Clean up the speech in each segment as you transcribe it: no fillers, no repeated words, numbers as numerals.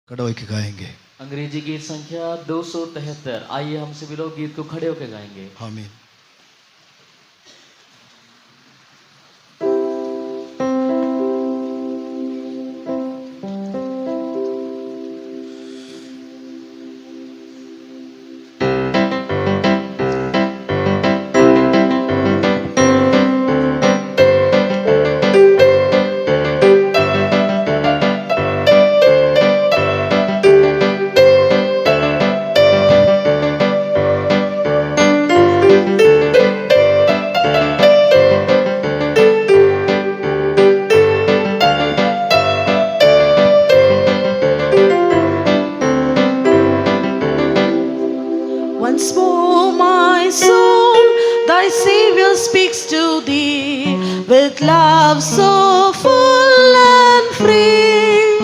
खड़ा होकर गाएंगे। अंग्रेजी गीत संख्या 273। आइए हम सभी लोग गीत को खड़े होकर गाएंगे। आमीन। Once more, my soul, thy Savior speaks to thee with love so full and free.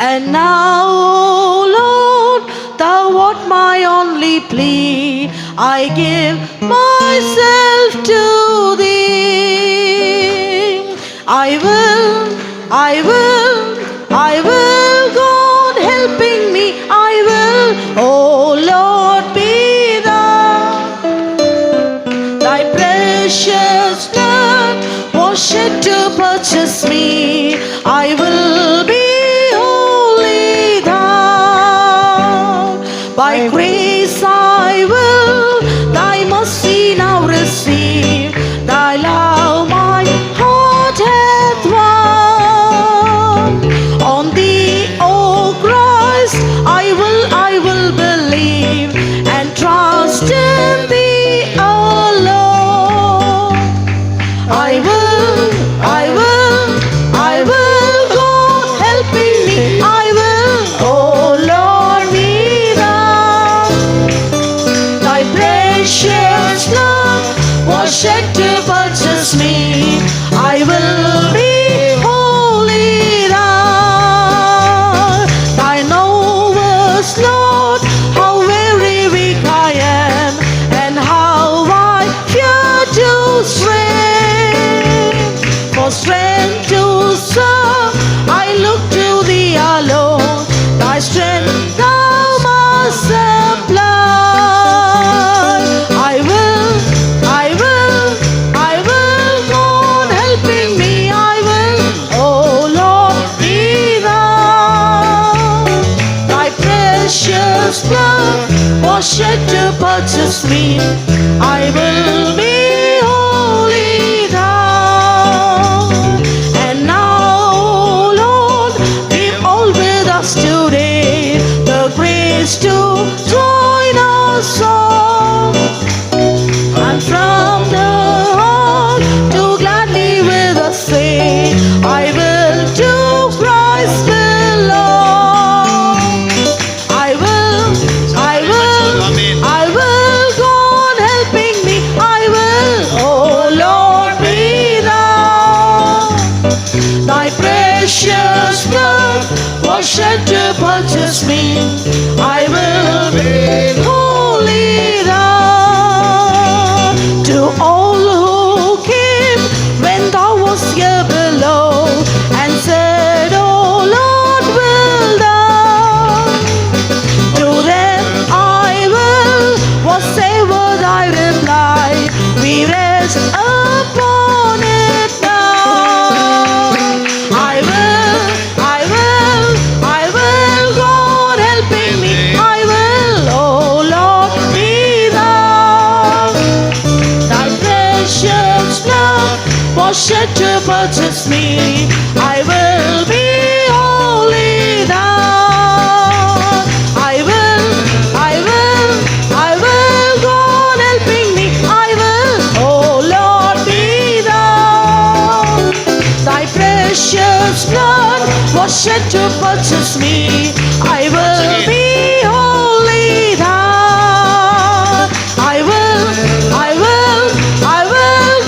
And now, O Lord, thou art my only plea. I give myself to thee. I will, God helping me, I will, oh Lord, be thou. Thy precious blood was shed to purchase me, I will be wholly thou. By grace I will thy mercy now receive, thy love my heart hath won. On thee, O Christ, I will believe and trust in thee alone. I will, God helping me, I will, oh Lord, be thou. Thy precious blood was shed to purchase me, I will be wholly thou. Thou knowest, Lord, how very weak I am, and how I fear to strain. For strength to serve, I look to thee alone, thy strength thou must supply. I will, God helping me, I will, oh Lord, be thou. Thy precious blood was shed to purchase me, I will be wholly thou. And now, O Lord, be all with us today, the grace to join our song. And from the heart to gladly with us say, I will to Christ belong. I will, God helping me, I will, oh Lord, be thou. Thy precious blood was shed to purchase me, I will be wholly thou. To all who came when thou wast here below, and said, oh Lord, will thou. To them I will, whatsoever thy reply, we rest upon it now. I will, God helping me, I will, oh Lord, be thou. Thy precious blood was shed to purchase me, I will be wholly thou. I will, God helping me, I will, oh Lord, be thou. Thy precious blood was shed to purchase me, I will be wholly thou. I will,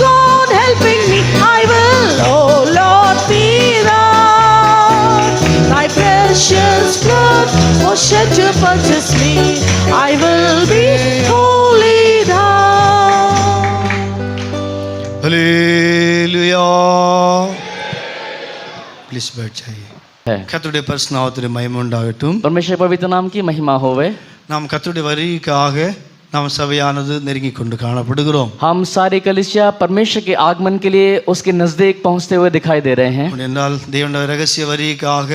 God helping me, I will, oh Lord, be thou. Thy precious blood was shed to purchase me, I will be wholly thou. Hallelujah. Please बैठ जाइए। है। கர்த்தருடைய பரிசுத்த நாமத்திற்கு மகிமை உண்டாகட்டும். परमेश्वर पवित्र नाम की महिमा होवे। நாம் கர்த்தருடைய வருகைக்காக நாம் சபையானது நெருங்கிக் கொண்டு காணப்படுகிறோம். हम सारी कलीसिया परमेश्वर के आगमन के लिए उसके नजदीक पहुंचते हुए दिखाई दे रहे हैं। என்றால் தேவனுடைய ரகசிய வருகைக்காக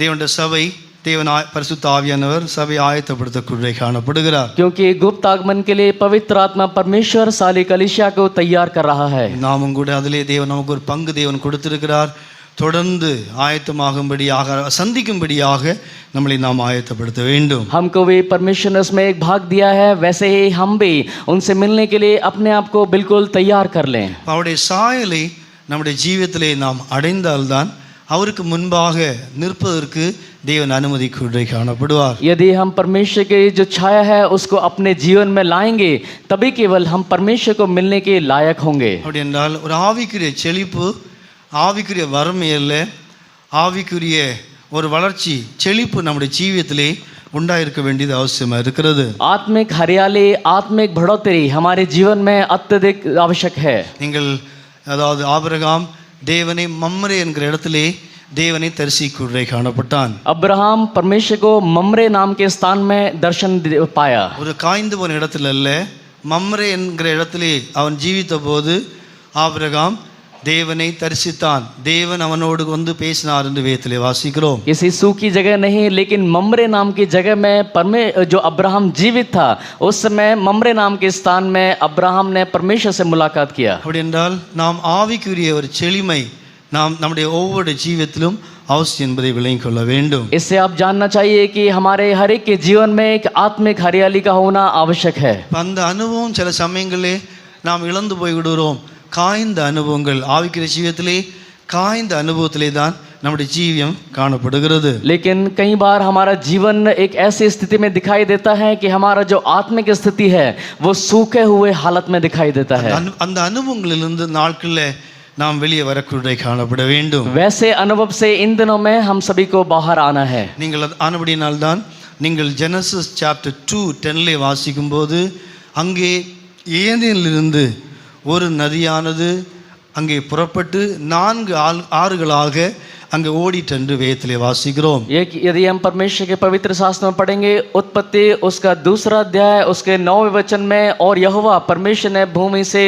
தேவனுடைய சபை தேவன் பரிசுத்த ஆவியானவர் சபை ஆயத்தப்படுத்தக்கூடிய காணப்படுகிறார். क्योंकि गुप्त आगमन के लिए पवित्र आत्मा परमेश्वर सारी कलीसिया को तैयार कर रहा है। நாமும் கூட அதிலே தேவன் நமக்கு ஒரு பங்கு தேவன் கொடுத்திருக்கிறார். தொடர்ந்து ஆயத்தமாகும்படியாக சந்திக்கும்படியாக நம்மளை நாம் ஆயத்தப்படுத்த வேண்டும். हमको भी परमेश्वर ने उसमें एक भाग दिया है, वैसे ही हम भी उनसे मिलने के लिए अपने आप को बिल्कुल तैयार कर लें। அவருடைய சாயலை நம்முடைய ஜீவியத்திலே நாம் அடைந்தால்தான் அவருக்கு முன்பாக நிற்பதற்கு தேவன் அனுமதி கொண்டு காணப்படுவார். यदि हम परमेश्वर की जो छाया है उसको अपने जीवन में लाएंगे तभी केवल हम परमेश्वर को मिलने के लायक होंगे। அப்படி என்றால் ஒரு ஆவிக்குரிய செழிப்பு, ஆவிக்குரிய வறுமை அல்ல, ஆவிக்குரிய ஒரு வளர்ச்சி செழிப்பு நம்முடைய ஜீவியத்திலே உண்டாயிருக்க வேண்டியது அவசியமாக இருக்கிறது. आत्मिक हरियाली, आत्मिक बढ़ोतरी हमारे जीवन में अत्यधिक आवश्यक है। நீங்கள் அதாவது ஆபிரகாம் தேவனை மம்ரே என்கிற இடத்திலே தேவனை தரிசிக்குள்ளே காணப்பட்டான். अब्राहम परमेश्वर को ममरे नाम के स्थान में दर्शन पाया। ஒரு காய்ந்து போன இடத்துல அல்ல, மம்ரே என்கிற இடத்திலே அவன் ஜீவித்த போது ஆபிரகாம் தேவனை தரிசித்தான். தேவன் அவனோடு வந்து பேசினார் என்று வேதத்திலே வாசிக்கிறோம். किसी सूखी जगह नहीं, लेकिन ममरे नाम की जगह में जो अब्राहम जीवित था उस समय ममरे नाम के स्थान में अब्राहम ने परमेश्वर से मुलाकात किया। அப்படி என்றால் நாம் ஆவிக்குரிய ஒரு செழிமை நாம் நம்முடைய ஒவ்வொரு ஜீவியத்திலும் அவசியம் என்பதை விளங்கிக் கொள்ள வேண்டும். इससे आप जानना चाहिए कि हमारे हर एक के जीवन में एक आत्मिक हरियाली का होना आवश्यक है। அந்த அனுபவம் சில சமயங்களிலே நாம் இழந்து போய் விடுகிறோம். காய்ந்த அனுபவங்கள் ஆவிக்குரிய ஜீவியத்திலே காய்ந்த அனுபவத்திலே தான் நம்முடைய ஜீவியம் காணப்படுகிறது. लेकिन कई बार हमारा जीवन एक ऐसी स्थिति में दिखाई देता है कि हमारा जो आत्मिक स्थिति है वो सूखे हुए हालत में दिखाई देता है। அந்த அனுபவங்களிலிருந்து நாட்களில் நாம் வெளியே வரக்கூடிய காணப்பட வேண்டும். वैसे अनुभव से इन दिनों में हम सभी को बाहर आना है। நீங்கள் ஆனபடியினால்தான் நீங்கள் ஜெனசிஸ் சாப்டர் 2:10 வாசிக்கும் போது அங்கே ஏதேனிலிருந்து ஒரு நதியானது அங்கே புறப்பட்டு 4 ஆறுகளாக அங்கே ஓடிட்டு என்று வேதத்திலே வாசிக்கிறோம். यदि हम परमेश्वर के पवित्र शास्त्र में पढ़ेंगे उत्पत्ति उसका 2 अध्याय उसके 9वें वचन में, और यहोवा परमेश्वर ने भूमि से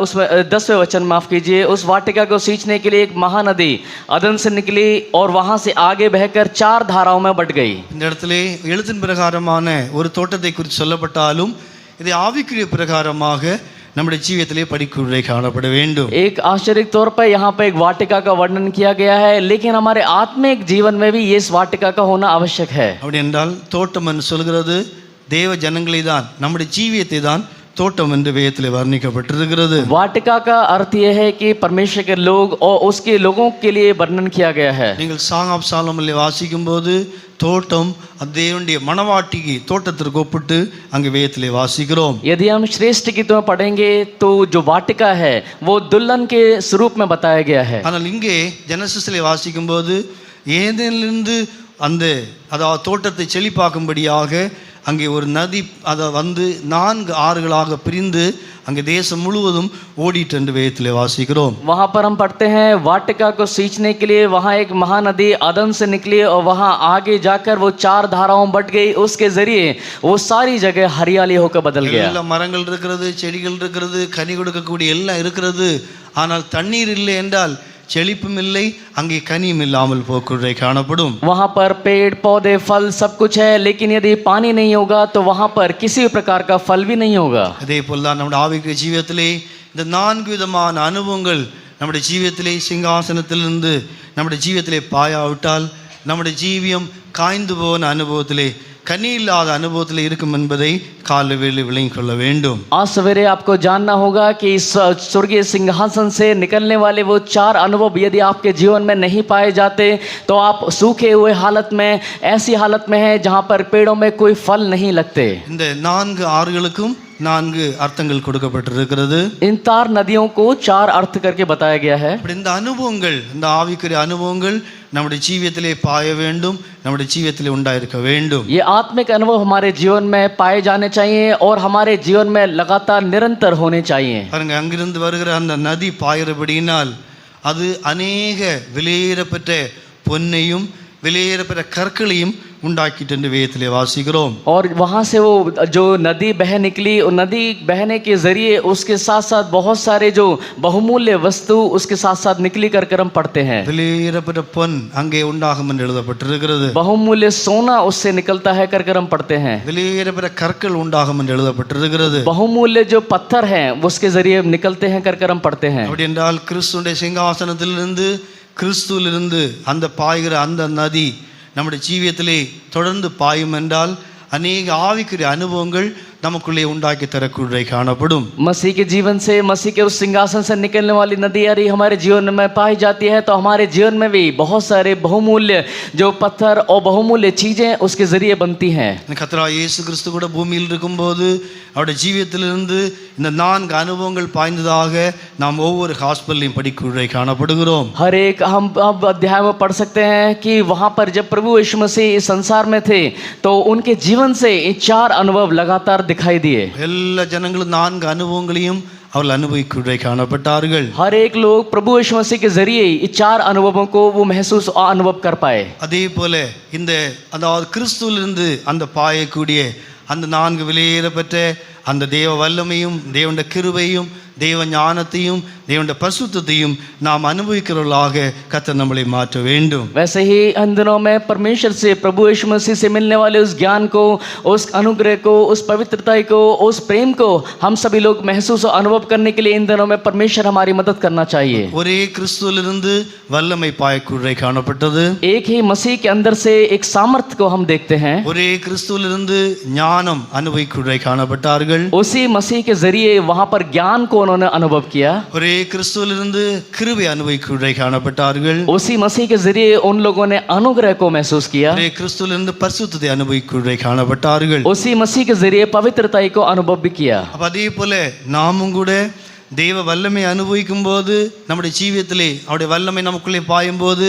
उसमें 10वें वचन माफ कीजिए, उस वाटिका को सींचने के लिए एक महानदी अदन से निकली और वहां से आगे बहकर 4 धाराओं में बट गई. இந்த இடத்திலே எழுத்தின் பிரகாரமான ஒரு தோட்டத்தை குறித்து சொல்லப்பட்டாலும் இது ஆவிக்குரிய பிரகாரமாக நம்முடைய ஜீவியத்திலே படிக்குள்ளே காணப்பட வேண்டும். एक आश्चर्य तौर पर यहाँ पे एक वाटिका का वर्णन किया गया है, लेकिन हमारे आत्मिक जीवन में भी ये इस वाटिका का होना आवश्यक है. அப்படி என்றால் தோட்டம் என்று சொல்கிறது தேவ ஜனங்களை தான், நம்முடைய ஜீவியத்தை தான் தோட்டம் என்று வேதத்திலே வர்ணிக்கப்பட்டிருக்கிறது. वाटिका का अर्थ यह है कि परमेश्वर के लोग और उसके लोगों के लिए वर्णन किया गया है. நீங்கள் சாங் ஆஃப் சாலமோனிலே வாசிக்கும் போது தோட்டம் தேவனுடைய மனவாட்டிக்கு தோட்டத்திற்கு ஒப்பிட்டு அங்கே வேதத்திலே வாசிக்கிறோம். यदि हम श्रेष्ठ गीतों में पढ़ेंगे तो जो वाटिका है वो दुल्हन के स्वरूप में बताया गया है. ஆனால் இங்கே ஜெனசிஸ்லே வாசிக்கும் போது ஏதேனிலிருந்து அந்த அதாவது தோட்டத்தை செழிப்பாக்கும்படியாக அங்கே ஒரு நதி அதை வந்து 4 ஆறுகளாக பிரிந்து அங்கே தேசம் முழுவதும் ஓடிட்டு என்று வேதத்திலே வாசிக்கிறோம். वहाँ पर हम पढ़ते हैं वाटिका को सींचने के लिए वहाँ एक महानदी अदन से निकली और वहाँ आगे जाकर वो 4 धाराओं बट गई, उसके जरिए वो सारी जगह हरियाली होकर बदल गया. எல்லா மரங்கள் இருக்கிறது, செடிகள் இருக்கிறது, கனி கொடுக்கக்கூடிய எல்லாம் இருக்கிறது. ஆனால் தண்ணீர் இல்லை என்றால் செழிப்பும் இல்லை, அங்கே கனியும் இல்லாமல் போக்குள்ளே காணப்படும். वहाँ पर पेड़ पौधे फल सब कुछ है, लेकिन यदि पानी नहीं होगा तो वहाँ पर किसी भी प्रकार का फल भी नहीं होगा. அதே போல் தான் நம்முடைய ஆவிக்குரிய ஜீவியத்திலே இந்த 4 விதமான அனுபவங்கள் நம்முடைய ஜீவியத்திலே சிங்காசனத்திலிருந்து நம்முடைய ஜீவியத்திலே பாயாவிட்டால் நம்முடைய ஜீவியம் காய்ந்து போன அனுபவத்திலே கனி இல்லாத அனுபவத்தில் இருக்கும் என்பதை காலவேளை விளங்கிக் கொள்ள வேண்டும். आज सवेरे आपको जानना होगा कि इस स्वर्गीय सिंहासन से निकलने वाले वो 4 अनुभव यदि आपके जीवन में नहीं पाए जाते तो आप सूखे हुए हालत में, ऐसी हालत में हैं जहाँ पर पेड़ों में कोई फल नहीं लगते. இந்த 4 ஆறுகளுக்கும் 4 அர்த்தங்கள் கொடுக்கப்பட்டிருக்கிறது. इन 4 नदियों को 4 अर्थ करके बताया गया है. அப்படி இந்த அனுபவங்கள், இந்த ஆவிக்குரிய அனுபவங்கள் நம்முடைய ஜீவியத்திலே பாய வேண்டும், நம்முடைய ஜீவியத்திலே உண்டாயிருக்க வேண்டும். ये आत्मिक अनुभव हमारे जीवन में पाए जाने चाहिए और हमारे जीवन में लगातार निरंतर होने चाहिए. பாருங்க, அங்கிருந்து வருகிற அந்த நதி பாயிறபடியினால் அது அநேக விலையேறப்பெற்ற பொன்னையும் விலையேறப்பெற்ற கற்களையும் உண்டாக்கிட்டு என்று வேதத்திலே வாசிக்கிறோம். और वहाँ से वो जो नदी बह निकली, और नदी बहने के जरिए उसके साथ साथ बहुत सारे जो बहुमूल्य वस्तु उसके साथ साथ निकली कर हम पढ़ते हैं. விலையேறப்பெற்ற பொன் அங்கே உண்டாகும் என்று எழுதப்பட்டிருக்கிறது. बहुमूल्य सोना उससे निकलता है कर हम पढ़ते हैं. விலையேறப்பெற்ற கற்கள் உண்டாகும் என்று எழுதப்பட்டிருக்கிறது. बहुमूल्य जो पत्थर हैं उसके जरिए निकलते हैं कर हम पढ़ते हैं. அப்படி என்றால் கிறிஸ்துவுடைய சிங்காசனத்திலிருந்து கிறிஸ்துவிலிருந்து அந்த பாய்கிற அந்த நதி நம்முடைய ஜீவியத்திலே தொடர்ந்து பாயும் என்றால் அநேக ஆவிக்குரிய அனுபவங்கள் நமக்குள்ளே உண்டாக்கி தரக்கூடிய காணப்படும். मसीह के जीवन से, मसीह के उस सिंहासन से निकलने वाली नदी यदि हमारे जीवन में पाई जाती है तो हमारे जीवन में भी बहुत सारे बहुमूल्य जो पत्थर और बहुमूल्य चीजें उसके जरिए बनती हैं. கர்த்தராகிய இயேசு கிறிஸ்து கூட பூமியில் இருக்கும்போது அவருடைய ஜீவியத்திலிருந்து இந்த 4 அனுபவங்கள் பாய்ந்ததாக நாம் ஒவ்வொரு ஹாஸ்பிட்டலையும் படிக்கூடிய காணப்படுகிறோம். हर एक हम अब अध्याय में पढ़ सकते हैं कि वहाँ पर जब प्रभु यीशु मसीह इस संसार में थे तो उनके जीवन से ये 4 अनुभव लगातार दिखाई दिए. எல்லா ஜனங்களும் 4 அனுபவங்களையும் அவர்கள் அனுபவிக்கூடிய காணப்பட்டார்கள். हर एक लोग प्रभु यीशु मसीह के जरिए ये 4 अनुभवों को वो महसूस और अनुभव कर पाए. அதே போல இந்த அதாவது கிறிஸ்துவிலிருந்து அந்த பாயக்கூடிய அந்த 4 விலையேறப்பெற்ற அந்த தேவ வல்லமையும் தேவனுடைய கிருபையும் தேவ ஞானத்தையும் தேவனுடைய பரிசுத்தத்தையும் நாம் அனுபவிக்கிறவர்களாக கர்த்தர் நம்மளை மாற்ற வேண்டும். वैसे ही इन दिनों में परमेश्वर से, प्रभु यीशु मसीह से मिलने वाले उस ज्ञान को, उस अनुग्रह को, उस पवित्रता को, उस प्रेम को हम सभी लोग महसूस और अनुभव करने के लिए इन दिनों में परमेश्वर हमारी मदद करना चाहिए. ஒரே கிறிஸ்துவிலிருந்து வல்லமை பாயக்கூடிய காணப்பட்டது. एक ही मसीह के अंदर से एक सामर्थ्य को हम देखते हैं. ஒரே கிறிஸ்துவிலிருந்து ஞானம் அனுபவிக்கூடிய காணப்பட்டார்கள். उसी मसीह के जरिए वहां पर ज्ञान को उन्होंने अनुभव किया. ஒரே கிறிஸ்துவிலிருந்து கிருபை அனுபவிக்கூடிய காணப்பட்டார்கள். उसी मसीह के जरिए उन लोगों ने अनुग्रह को महसूस किया. ஒரே கிறிஸ்துவிலிருந்து பரிசுத்தத்தை அனுபவிக்கூடிய காணப்பட்டார்கள். उसी मसीह के जरिए पवित्रता को अनुभव भी किया. அப்ப அதே போல நாமும் கூட தெய்வ வல்லமை அனுபவிக்கும் போது நம்முடைய ஜீவியத்திலே அவருடைய வல்லமை நமக்குள்ளே பாயும் போது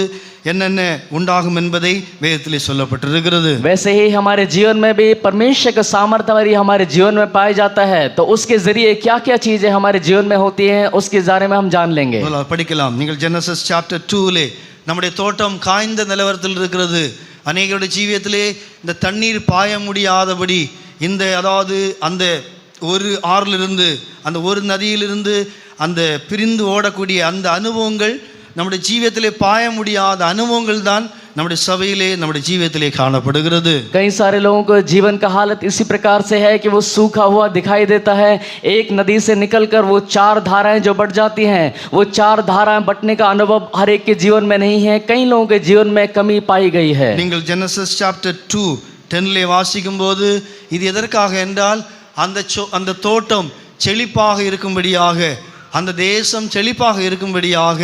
என்னென்ன உண்டாகும் என்பதை வேதத்திலே சொல்லப்பட்டிருக்கிறது. वैसे ही हमारे जीवन में भी परमेश्वर का सामर्थ्य हमारे जीवन में पाया जाता है तो उसके जरिए क्या क्या चीजें हमारे जीवन में होती हैं उसके बारे में हम जान लेंगे. படிக்கலாம். நீங்கள் ஜெனசிஸ் சாப்டர் 2 நம்முடைய தோட்டம் காய்ந்த நிலவரத்தில் இருக்கிறது. அநேகருடைய ஜீவியத்திலே இந்த தண்ணீர் பாய முடியாதபடி இந்த அதாவது அந்த ஒரு ஆறிலிருந்து அந்த ஒரு நதியிலிருந்து அந்த பிரிந்து ஓடக்கூடிய அந்த அனுபவங்கள் நம்முடைய ஜீவியத்திலே பாய முடியாத அனுபவங்கள் தான் நம்முடைய சபையிலே நம்முடைய ஜீவியத்திலே காணப்படுகிறது. कई सारे लोगों को जीवन का हालत इसी प्रकार से है कि वो सूखा हुआ दिखाई देता है. एक नदी से निकलकर वो 4 धाराएं जो बट जाती हैं, वो 4 धाराएं बटने का अनुभव हर एक के जीवन में नहीं है. कई लोगों के जीवन में कमी पाई गई है. நீங்கள் ஜெனசிஸ் சாப்டர் 2:10 வாசிக்கும் போது இது எதற்காக என்றால் அந்த தோட்டம் செழிப்பாக இருக்கும்படியாக, அந்த தேசம் செழிப்பாக இருக்கும்படியாக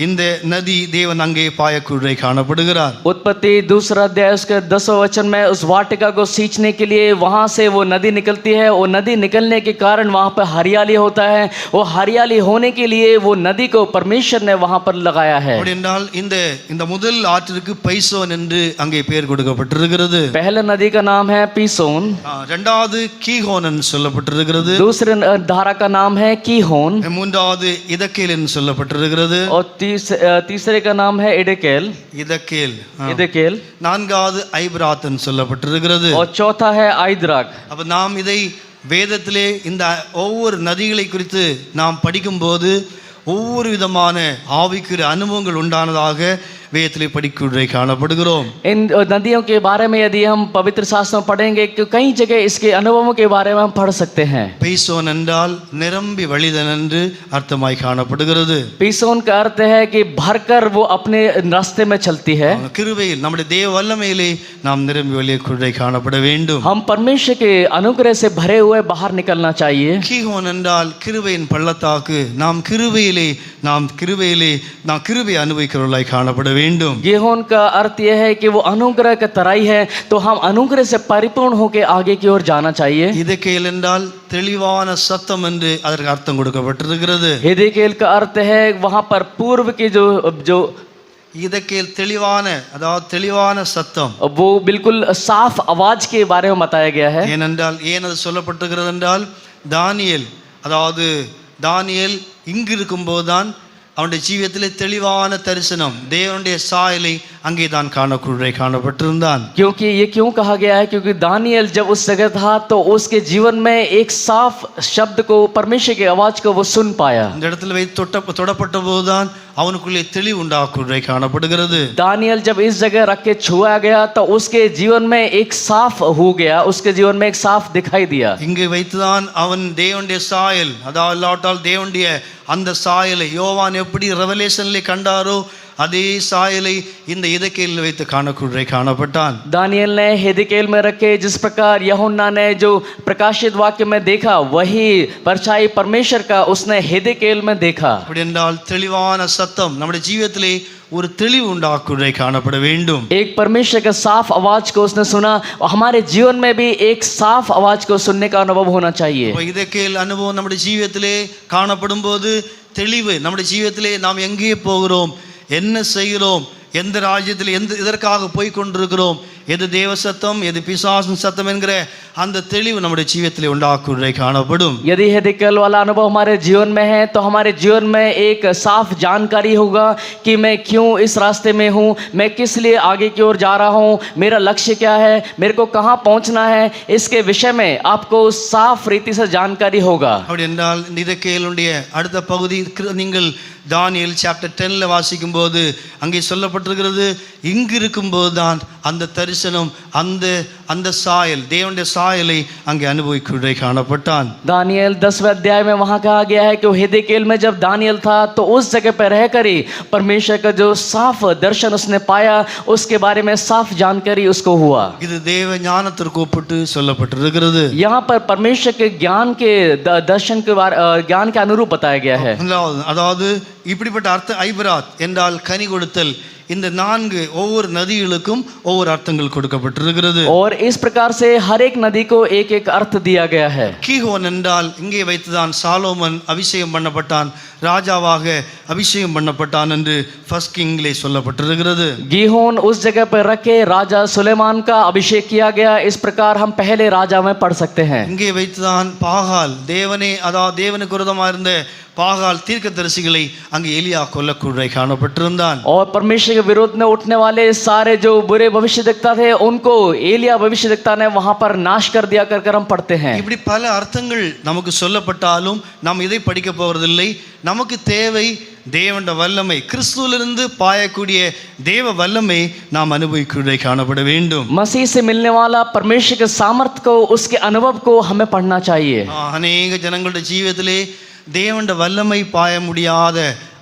இந்த நதி தேவன் அங்கே பாயக்கூடிய காணப்படுகிறார். उत्पत्ति 2 अध्याय उसके 10वें वचन में उस वाटिका को सींचने के लिए वहां से वो नदी निकलती है. वो नदी निकलने के कारण वहां पर हरियाली होता है. वो हरियाली होने के लिए वो नदी को परमेश्वर ने वहां पर लगाया है. அப்படி என்றால் இந்த முதல் ஆற்றிற்கு பைசோன் என்று அங்கே பெயர் கொடுக்கப்பட்டிருக்கிறது. पहले नदी का नाम है पीसोन. இரண்டாவது கீஹோன் என்று சொல்லப்பட்டிருக்கிறது. दूसरे धारा का नाम है कीहोन. மூன்றாவது இதக்கேல் என்று சொல்லப்பட்டிருக்கிறது. और तीसरे का नाम है इडेकेल. இதக்கேல். நான்காவது ஐப்ராத் என்று சொல்லப்பட்டிருக்கிறது. और चौथा है आइद्राक. அப்ப நாம் இதை வேதத்திலே இந்த ஒவ்வொரு நதிகளை குறித்து நாம் படிக்கும்போது ஒவ்வொரு விதமான ஆவிக்குரிய அனுபவங்கள் உண்டானதாக வேதத்திலே படிக்கூடிய காணப்படுகிறோம். इन नदियों के बारे में यदि हम पवित्र शास्त्र में पढ़ेंगे तो कई जगह इसके अनुभवों के बारे में हम पढ़ सकते हैं. பைசோன் என்றால் நிரம்பி வழிதல் என்று அர்த்தமாய் காணப்படுகிறது. पीसोन का अर्थ है कि भरकर वो अपने रास्ते में चलती है. கிருபையில் நம்முடைய தேவ வல்லமையிலே நாம் நிரம்பி வழியக்கூடிய காணப்பட வேண்டும். हम परमेश्वर के अनुग्रह से भरे हुए बाहर निकलना चाहिए. கீஹோன் என்றால் கிருபையின் பள்ளத்தாக்கு. நாம் கிருபையிலே கிருபை அனுபவிக்கிறவர்களாய் காணப்பட வேண்டும். गेहोन का अर्थ यह है कि वो अनुग्रह का तराई है तो हम अनुग्रह से परिपूर्ण होकर आगे की ओर जाना चाहिए. இதக்கேல் என்றால் தெளிவான சத்தம் என்று அதற்கு அர்த்தம் கொடுக்கப்பட்டிருக்கிறது. हिदकेल का अर्थ है वहां पर पूर्व की जो இதக்கேல் தெளிவான அதாவது தெளிவான சத்தம். वो बिल्कुल साफ आवाज के बारे में बताया गया है. ஏன் அது சொல்லப்பட்டிருக்கிறது என்றால் தானியேல் இங்கு இருக்கும்போதுதான் அவனுடைய ஜீவியத்திலே தெளிவான தரிசனம், தேவனுடைய சாயலை அங்கே தான் காணப்பட்டிருந்தான். क्योंकि ये क्यों कहा गया है? क्योंकि दानियल जब उस जगह था तो उसके जीवन में एक साफ शब्द को, परमेश्वर की आवाज को वो सुन पाया. இந்த இடத்துல வைத்து தொடப்பட்ட போதுதான் அவனுக்குள்ளே தெளிவு காணப்படுகிறது. दानियल जब इस जगह रख के छुआ गया तो उसके जीवन में एक साफ हो गया, उसके जीवन में एक साफ दिखाई दिया. இங்கே வைத்துதான் அவன் தேவனுடைய சாயல், அதாவது தேவனுடைய அந்த சாயலை யோவான் எப்படி ரெவலேஷன்ல கண்டாரோ அதே சாயலை இந்த எதேக்கியேலில் வைத்து காணப்பட்டான். दानियल ने हेदेकेल में रखे जिस प्रकार यूहन्ना ने जो प्रकाशित वाक्य में देखा, वही परछाई परमेश्वर का उसने हेदेकेल में देखा. அப்படி என்றால் தெளிவான சத்தம் நம்முடைய ஜீவியத்திலே ஒரு தெளிவு காணப்பட வேண்டும். एक परमेश्वर का साफ आवाज को उसने सुना, हमारे जीवन में भी एक साफ आवाज को सुनने का अनुभव होना चाहिए. எதேக்கியேல் அனுபவம் நம்முடைய ஜீவியத்திலே காணப்படும் போது தெளிவு, நம்முடைய ஜீவியத்திலே நாம் எங்கே போகிறோம், என்ன செய்கிறோம், எந்த ராஜ்யத்தில் இதற்காக போய் கொண்டிருக்கிறோம், எது தேவ சத்தம் எது பிசாசின் சத்தம் என்கிற அந்த தெளிவு நம்முடைய ஜீவியத்திலே காணப்படும். यदि हेदेकेल वाला अनुभव हमारे जीवन में है तो हमारे जीवन में एक साफ जानकारी होगा कि मैं क्यों इस रास्ते में हूँ, मैं किस लिए आगे की ओर जा रहा हूँ, मेरा लक्ष्य क्या है, मेरे को कहाँ पहुँचना है, इसके विषय में आपको साफ रीति से जानकारी होगा. அப்படி என்றால் எதேக்கியேலுடைய அடுத்த பகுதி நீங்கள் தானியேல் சாப்டர் 10ல வாசிக்கும் போது அங்கே சொல்லப்பட்டிருக்கிறது, இங்கு இருக்கும்போது தான் அந்த தரிசனம், அந்த சாயல், தேவனுடைய சாயலை அங்கே அனுபவிக்க காணப்பட்டான். दानियल 10वें अध्याय में वहाँ कहा गया है कि हेदेकेल में जब दानियल था तो उस जगह पर रहकर ही परमेश्वर का जो साफ दर्शन उसने पाया, उसके बारे में साफ जानकारी उसको हुआ. இது தேவ ஞானத்திற்கு ஒப்பிட்டு சொல்லப்பட்டிருக்கிறது. यहाँ पर परमेश्वर के ज्ञान के दर्शन के ज्ञान के अनुरूप बताया गया है. அதாவது இப்படிப்பட்ட அர்த்த ஐபராத் என்றால் கனி கொடுத்தல், இந்த 4 ஒவ்வொரு நதிகளுக்கும் ஒவ்வொரு அர்த்தங்கள் கொடுக்கப்பட்டிருக்கிறது. और इस प्रकार से हर एक नदी को एक एक अर्थ दिया गया है. கீகோன் என்றால் இங்கே வைத்துதான் சாலோமன் அபிஷேகம் பண்ணப்பட்டான், ராஜாவாக அபிஷேகம் பண்ணப்பட்டான் என்று ஃபர்ஸ்ட் கிங்லே சொல்லப்பட்டிருக்கிறது. गीहोन उस जगह पर रखे राजा सुलेमान का अभिषेक किया गया, इस प्रकार हम पहले राजा में पढ़ सकते हैं. இங்கே வைத்துதான் பாகால், தேவனுக்கு விரோதமாக இருந்த பாகால் தீர்க்கதரிசிகளை அங்கே எலியா கொல்லக்கூட காணப்பட்டிருந்தான். और परमेश्वर के विरोध में उठने वाले सारे जो बुरे भविष्यद्वक्ता थे उनको एलिया भविष्यद्वक्ता ने वहां पर नाश कर दिया कर हम पढ़ते हैं. இப்படி பல அர்த்தங்கள் நமக்கு சொல்லப்பட்டாலும் நாம் இதை படிக்க போவதில்லை. நமக்கு தேவை தேவனுடைய வல்லமை, கிறிஸ்துவிலிருந்து பாயக்கூடிய தேவ வல்லமை நாம் அனுபவிக்க காணப்பட வேண்டும். मसीह से मिलने वाला परमेश्वर के सामर्थ्य को, उसके अनुभव को हमें पढ़ना चाहिए. அநேக ஜனங்களுடைய ஜீவியத்திலே தேவனுடைய வல்லமை பாய முடியாத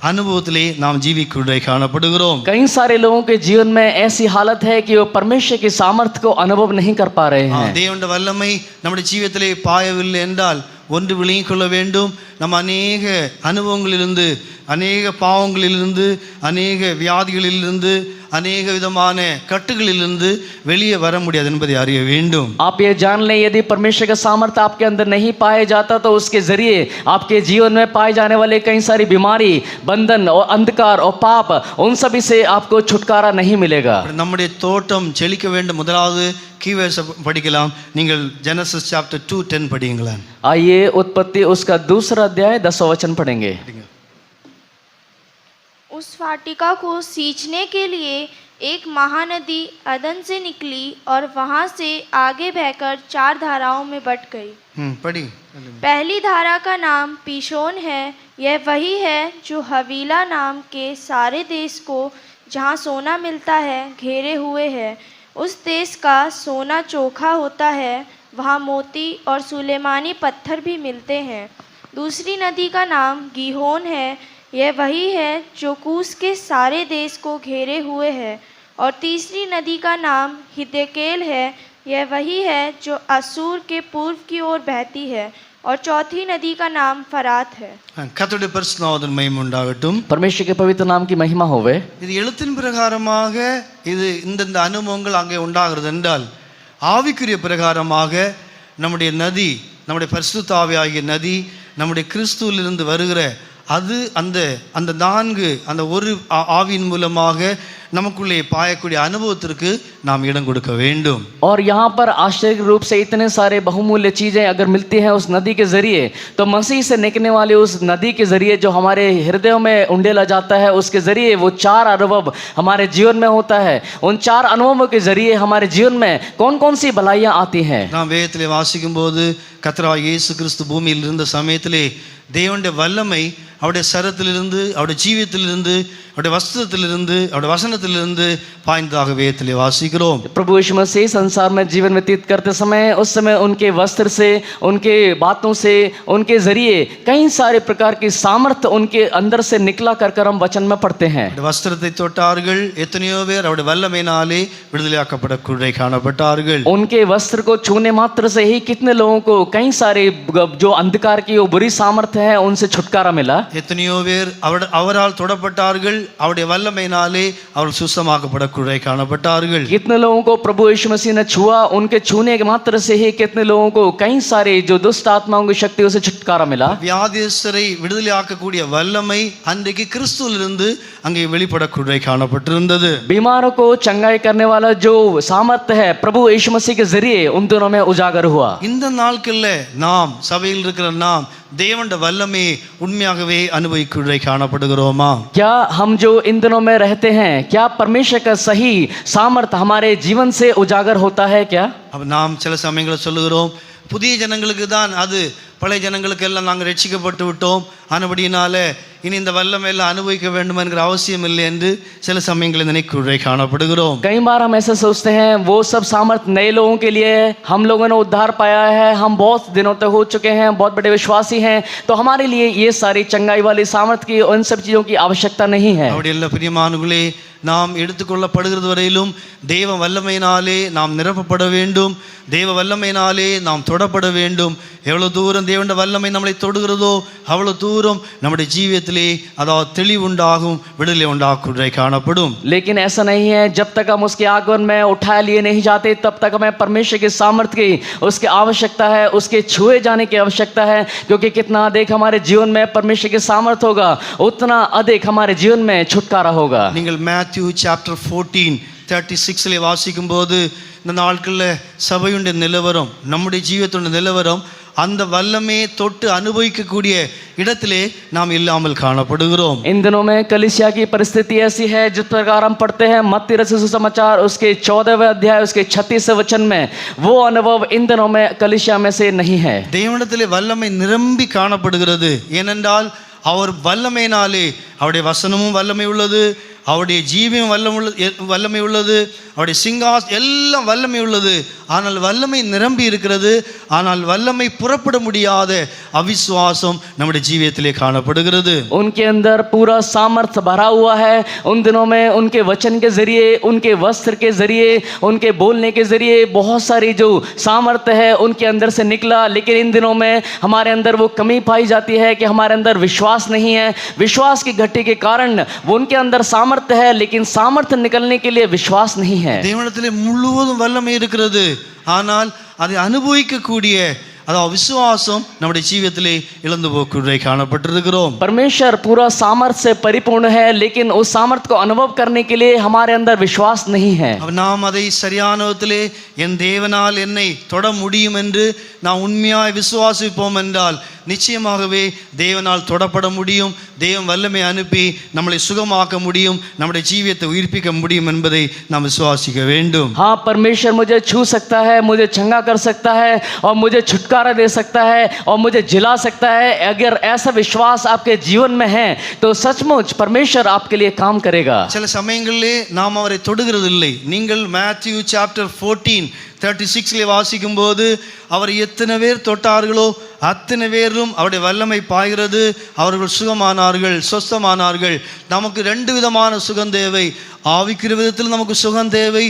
அனுபவத்திலே நாம் ஜீவிக்க காணப்படுகிறோம். कई सारे लोगों के जीवन में ऐसी हालत है कि वो परमेश्वर के सामर्थ्य को अनुभव नहीं कर पा रहे हैं. தேவனுடைய வல்லமை நம்முடைய ஜீவியத்திலே பாயவில்லை என்றால் ஒன்று விளங்கிக் கொள்ள வேண்டும், நம்ம அநேக அனுபவங்களிலிருந்து, அநேக பாவங்களிலிருந்து, அநேக வியாதிகளிலிருந்து, அநேக விதமான கட்டுகளிலிருந்து வெளியே வர முடியாது என்பதை அறிய வேண்டும். आप ये जान लें, यदि परमेश्वर का सामर्थ्य आपके अंदर नहीं पाया जाता तो उसके जरिए आपके जीवन में पाए जाने वाले कई सारी बीमारी, बंधन और अंधकार और पाप, उन सभी से आपको छुटकारा नहीं मिलेगा. நம்முடைய தோட்டம் செழிக்க வேண்டும். முதலாவது கீவேர்ஸ் படிக்கலாம். நீங்கள் ஜெனசிஸ் சாப்டர் 2:10 படியுங்களேன். आइए उत्पत्ति उसका 2 अध्याय 10वां वचन पढ़ेंगे. उस वाटिका को सींचने के लिए एक महानदी अदन से निकली और वहां से आगे बहकर 4 धाराओं में बट गई. पढ़ी. पहली धारा का नाम पीशोन है. यह वही है जो हवीला नाम के सारे देश को, जहाँ सोना मिलता है, घेरे हुए है. उस देश का सोना चोखा होता है, वहाँ मोती और सुलेमानी पत्थर भी मिलते हैं. दूसरी नदी का नाम गीहोन है. यह वही है जो कूश के सारे देश को घेरे हुए है. और तीसरी नदी का नाम हिद्देकेल है. यह वही है जो असूर के पूर्व की ओर बहती है. और चौथी नदी का नाम फरात है. கர்த்தருடைய பரிசுத்தநாமத்தின் மகிமை உண்டாகட்டும். परमेश्वर के पवित्र नाम की महिमा होवे. இது எழுத்தின் பிரகாரமாக இது இந்த அனுபவங்கள் அங்கே உண்டாகிறது என்றால், ஆவிக்குரிய பிரகாரமாக நம்முடைய நதி, நம்முடைய பரிசுத்த ஆவியாகிய நதி, நம்முடைய கிறிஸ்துவிலிருந்து வருகிற அது அந்த 4 அந்த ஒரு ஆவியின் மூலமாக நமக்குள்ளே பாயக்கூடிய அனுபவத்திற்கு நாம் இடம் கொடுக்க வேண்டும். और यहाँ पर आश्चर्य रूप से इतने सारे बहुमूल्य चीज़ें अगर मिलती हैं उस नदी के ज़रिए, तो मसीह से निकलने वाली उस नदी के ज़रिए जो हमारे हृदयों में उंडेला जाता है, उसके ज़रिए वो 4 अनुभव हमारे जीवन में होता है. उन 4 अनुभवों के ज़रिए हमारे जीवन में कौन कौन सी भलाइयाँ आती हैं. நாம் வேதத்திலே வாசிக்கும் போது கர்த்தராகிய இயேசு கிறிஸ்து பூமியில் இருந்த சமயத்திலே தேவனுடைய வல்லமை அவருடைய சரத்திலிருந்து, அவருடைய ஜீவியத்திலிருந்து, அவருடைய வஸ்திரத்திலிருந்து, அவருடைய வசனத்திலிருந்து பாய்ந்ததாக வேதத்திலே வாசிக்கிறோம். प्रभु यीशु मसीह संसार में जीवन व्यतीत करते समय उस समय उनके वस्त्र से, उनके बातों से, उनके जरिए कई सारे प्रकार की सामर्थ्य उनके अंदर से निकला कर हम वचन में पढ़ते हैं. அவருடைய வஸ்திரத்தை தொட்டார்கள், எத்தனையோ பேர் அவருடைய வல்லமையினாலே விடுதலையாக்கப்படக்கூடிய காணப்பட்டார்கள். उनके वस्त्र को छूने मात्र से ही कितने लोगों को कई सारे जो अंधकार की वो बुरी सामर्थ्य है उनसे छुटकारा मिला. எத்தனையோ பேர் அவரால் தொடப்பட்டார்கள், அவருடைய வல்லமையினாலே அவர்கள் சுத்தமாக்கப்படக்கூடிய காணப்பட்டார்கள். कितने लोगों को प्रभु यीशु मसीह ने छुआ, उनके छूने के मात्र से ही कितने लोगों को कई सारे जो दुष्ट आत्माओं की शक्तियों से छुटकारा मिला. வியாதியஸ்தரை விடுதலையாக்கக்கூடிய வல்லமை அன்றைக்கு கிறிஸ்துவிலிருந்து அங்கே வெளிப்படக்கூடிய காணப்பட்டிருந்தது. बीमारों को चंगाई करने वाला जो सामर्थ्य है प्रभु यीशु मसीह के जरिए उन दोनों में उजागर हुआ. இந்த நாட்கள்ல நாம் சபையில் இருக்கிற நாம் தேவனுடைய வல்லமையை உண்மையாகவே அனுபவிக்கூடிய காணப்படுகிறோமா? क्या हम जो इन दिनों में रहते हैं, क्या परमेश्वर का सही सामर्थ्य हमारे जीवन से उजागर होता है क्या? அப்ப நாம் சில சமயங்களில் சொல்லுகிறோம், புதிய ஜனங்களுக்கு தான் அது, பழைய ஜனங்களுக்கு எல்லாம் நாங்கள் ரட்சிக்கப்பட்டு விட்டோம், ஆனபடியினால இனி இந்த வல்லமையெல்லாம் அனுபவிக்க வேண்டும் என்கிற அவசியம் இல்லை என்று சில சமயங்களில் நினைக்குள்ளே காணப்படுகிறோம். कई बार हम ऐसा सोचते हैं वो सब सामर्थ्य नए लोगों के लिए है, हम लोगों ने उद्धार पाया है, हम बहुत दिनों तक हो चुके हैं, बहुत बड़े विश्वासी हैं, तो हमारे लिए ये सारी चंगाई वाली सामर्थ्य की उन सब चीज़ों की आवश्यकता नहीं है. அப்படி எல்லா பிரியமானவர்களே, நாம் எடுத்துக்கொள்ளப்படுகிறது வரையிலும் தேவ வல்லமையினாலே நாம் நிரப்பப்பட வேண்டும், தேவ வல்லமையினாலே நாம் தொடப்பட வேண்டும். எவ்வளவு தூரம் தேவனுடைய வல்லமை நம்மளை தொடுகிறதோ அவ்வளவு தூரம் நம்முடைய ஜீவியத்திலே அதாவது தெளிவுண்டாகும், விடுதலை உண்டாக்குறை காணப்படும். लेकिन ऐसा नहीं है, जब तक हम उसके आगमन में उठाए लिए नहीं जाते तब तक हमें परमेश्वर की सामर्थ्य की उसकी आवश्यकता है, उसके छुए जाने की आवश्यकता है, क्योंकि कितना अधिक हमारे जीवन में परमेश्वर की सामर्थ्य होगा उतना अधिक हमारे जीवन में छुटकारा होगा. நீங்கள் மேத்யூ சாப்டர் 14:36 வாசிக்கும் போது இந்த நாட்களில் சபையுடைய நிலவரம், நம்முடைய ஜீவியத்துடைய நிலவரம், அந்த வல்லமையை தொட்டு அனுபவிக்கக்கூடிய இடத்திலே நாம் இல்லாமல் காணப்படுகிறோம். इन दिनों में कलीसिया की परिस्थिति ऐसी है, जिस प्रकार हम पढ़ते हैं मत्ती रचित सुसमाचार उसके 14वें अध्याय उसके 36वें वचन में, वो अनुभव इन दिनों में कलीसिया में से नहीं है. தேவனிடத்திலே வல்லமை நிரம்பி காணப்படுகிறது. ஏனென்றால் அவர் வல்லமையினாலே, அவருடைய வசனமும் வல்லமை உள்ளது, அவருடைய ஜீவியம் வல்லமை உள்ளது, அவருடைய சிங்காஸ் எல்லாம் வல்லமை உள்ளது. ஆனால் வல்லமை நிரம்பி இருக்கிறது. ஆனால் வல்லமை புறப்பட முடியாத அவிசுவாசம் நம்முடைய ஜீவியத்திலே காணப்படுகிறது. उनके अंदर पूरा सामर्थ्य भरा हुआ है. उन दिनों में उनके वचन के जरिए, उनके वस्त्र के जरिए, उनके बोलने के जरिए बहुत सारी जो सामर्थ्य है उनके अंदर से निकला. लेकिन इन दिनों में हमारे अंदर वो कमी पाई जाती है कि हमारे अंदर विश्वास नहीं है. विश्वास की घटी के कारण वो उनके अंदर सामर्थ्य है, लेकिन सामर्थ्य निकलने के लिए विश्वास नहीं है. தேவனிடத்திலே முழுவதும் வல்லமை இருக்கிறது. ஆனால் அதை அனுபவிக்கக்கூடிய அதாவது விசுவாசம் நம்முடைய ஜீவியத்திலே இழந்து போக்குறை காணப்பட்டிருக்கிறோம். परमेश्वर पूरा सामर्थ्य से परिपूर्ण है, लेकिन उस सामर्थ्य को अनुभव करने के लिए हमारे अंदर विश्वास नहीं है. நாம் அதை சரியான விதத்திலே என் தேவனால் என்னை தொட முடியும் என்று நாம் உண்மையாய் விசுவாசிப்போம் என்றால் நிச்சயமாகவே தேவனால் தொடப்பட முடியும், தேவன் வல்லமை அனுப்பி நம்மளை சுகமாக்க முடியும், நம்முடைய ஜீவியத்தை உயிர்ப்பிக்க முடியும் என்பதை நாம் விசுவாசிக்க வேண்டும். हाँ, परमेश्वर मुझे छू सकता है, मुझे चंगा कर सकता है और मुझे छुटकारा दे सकता है और मुझे जिला सकता है. अगर ऐसा विश्वास आपके जीवन में है तो सचमुच परमेश्वर आपके लिए काम करेगा. சில சமயங்களிலே நாம் அவரை தொடுகிறது இல்லை. நீங்கள் மேத்யூ சாப்டர் 14:36 வாசிக்கும் போது அவர் எத்தனை பேர் தொட்டார்களோ அத்தனை பேரும் அவருடைய வல்லமை பாய்கிறது, அவர்கள் சுகமானார்கள், சொஸ்தமானார்கள். நமக்கு 2 விதமான சுகம் தேவை. ஆவிக்கிற விதத்தில் நமக்கு சுகம் தேவை,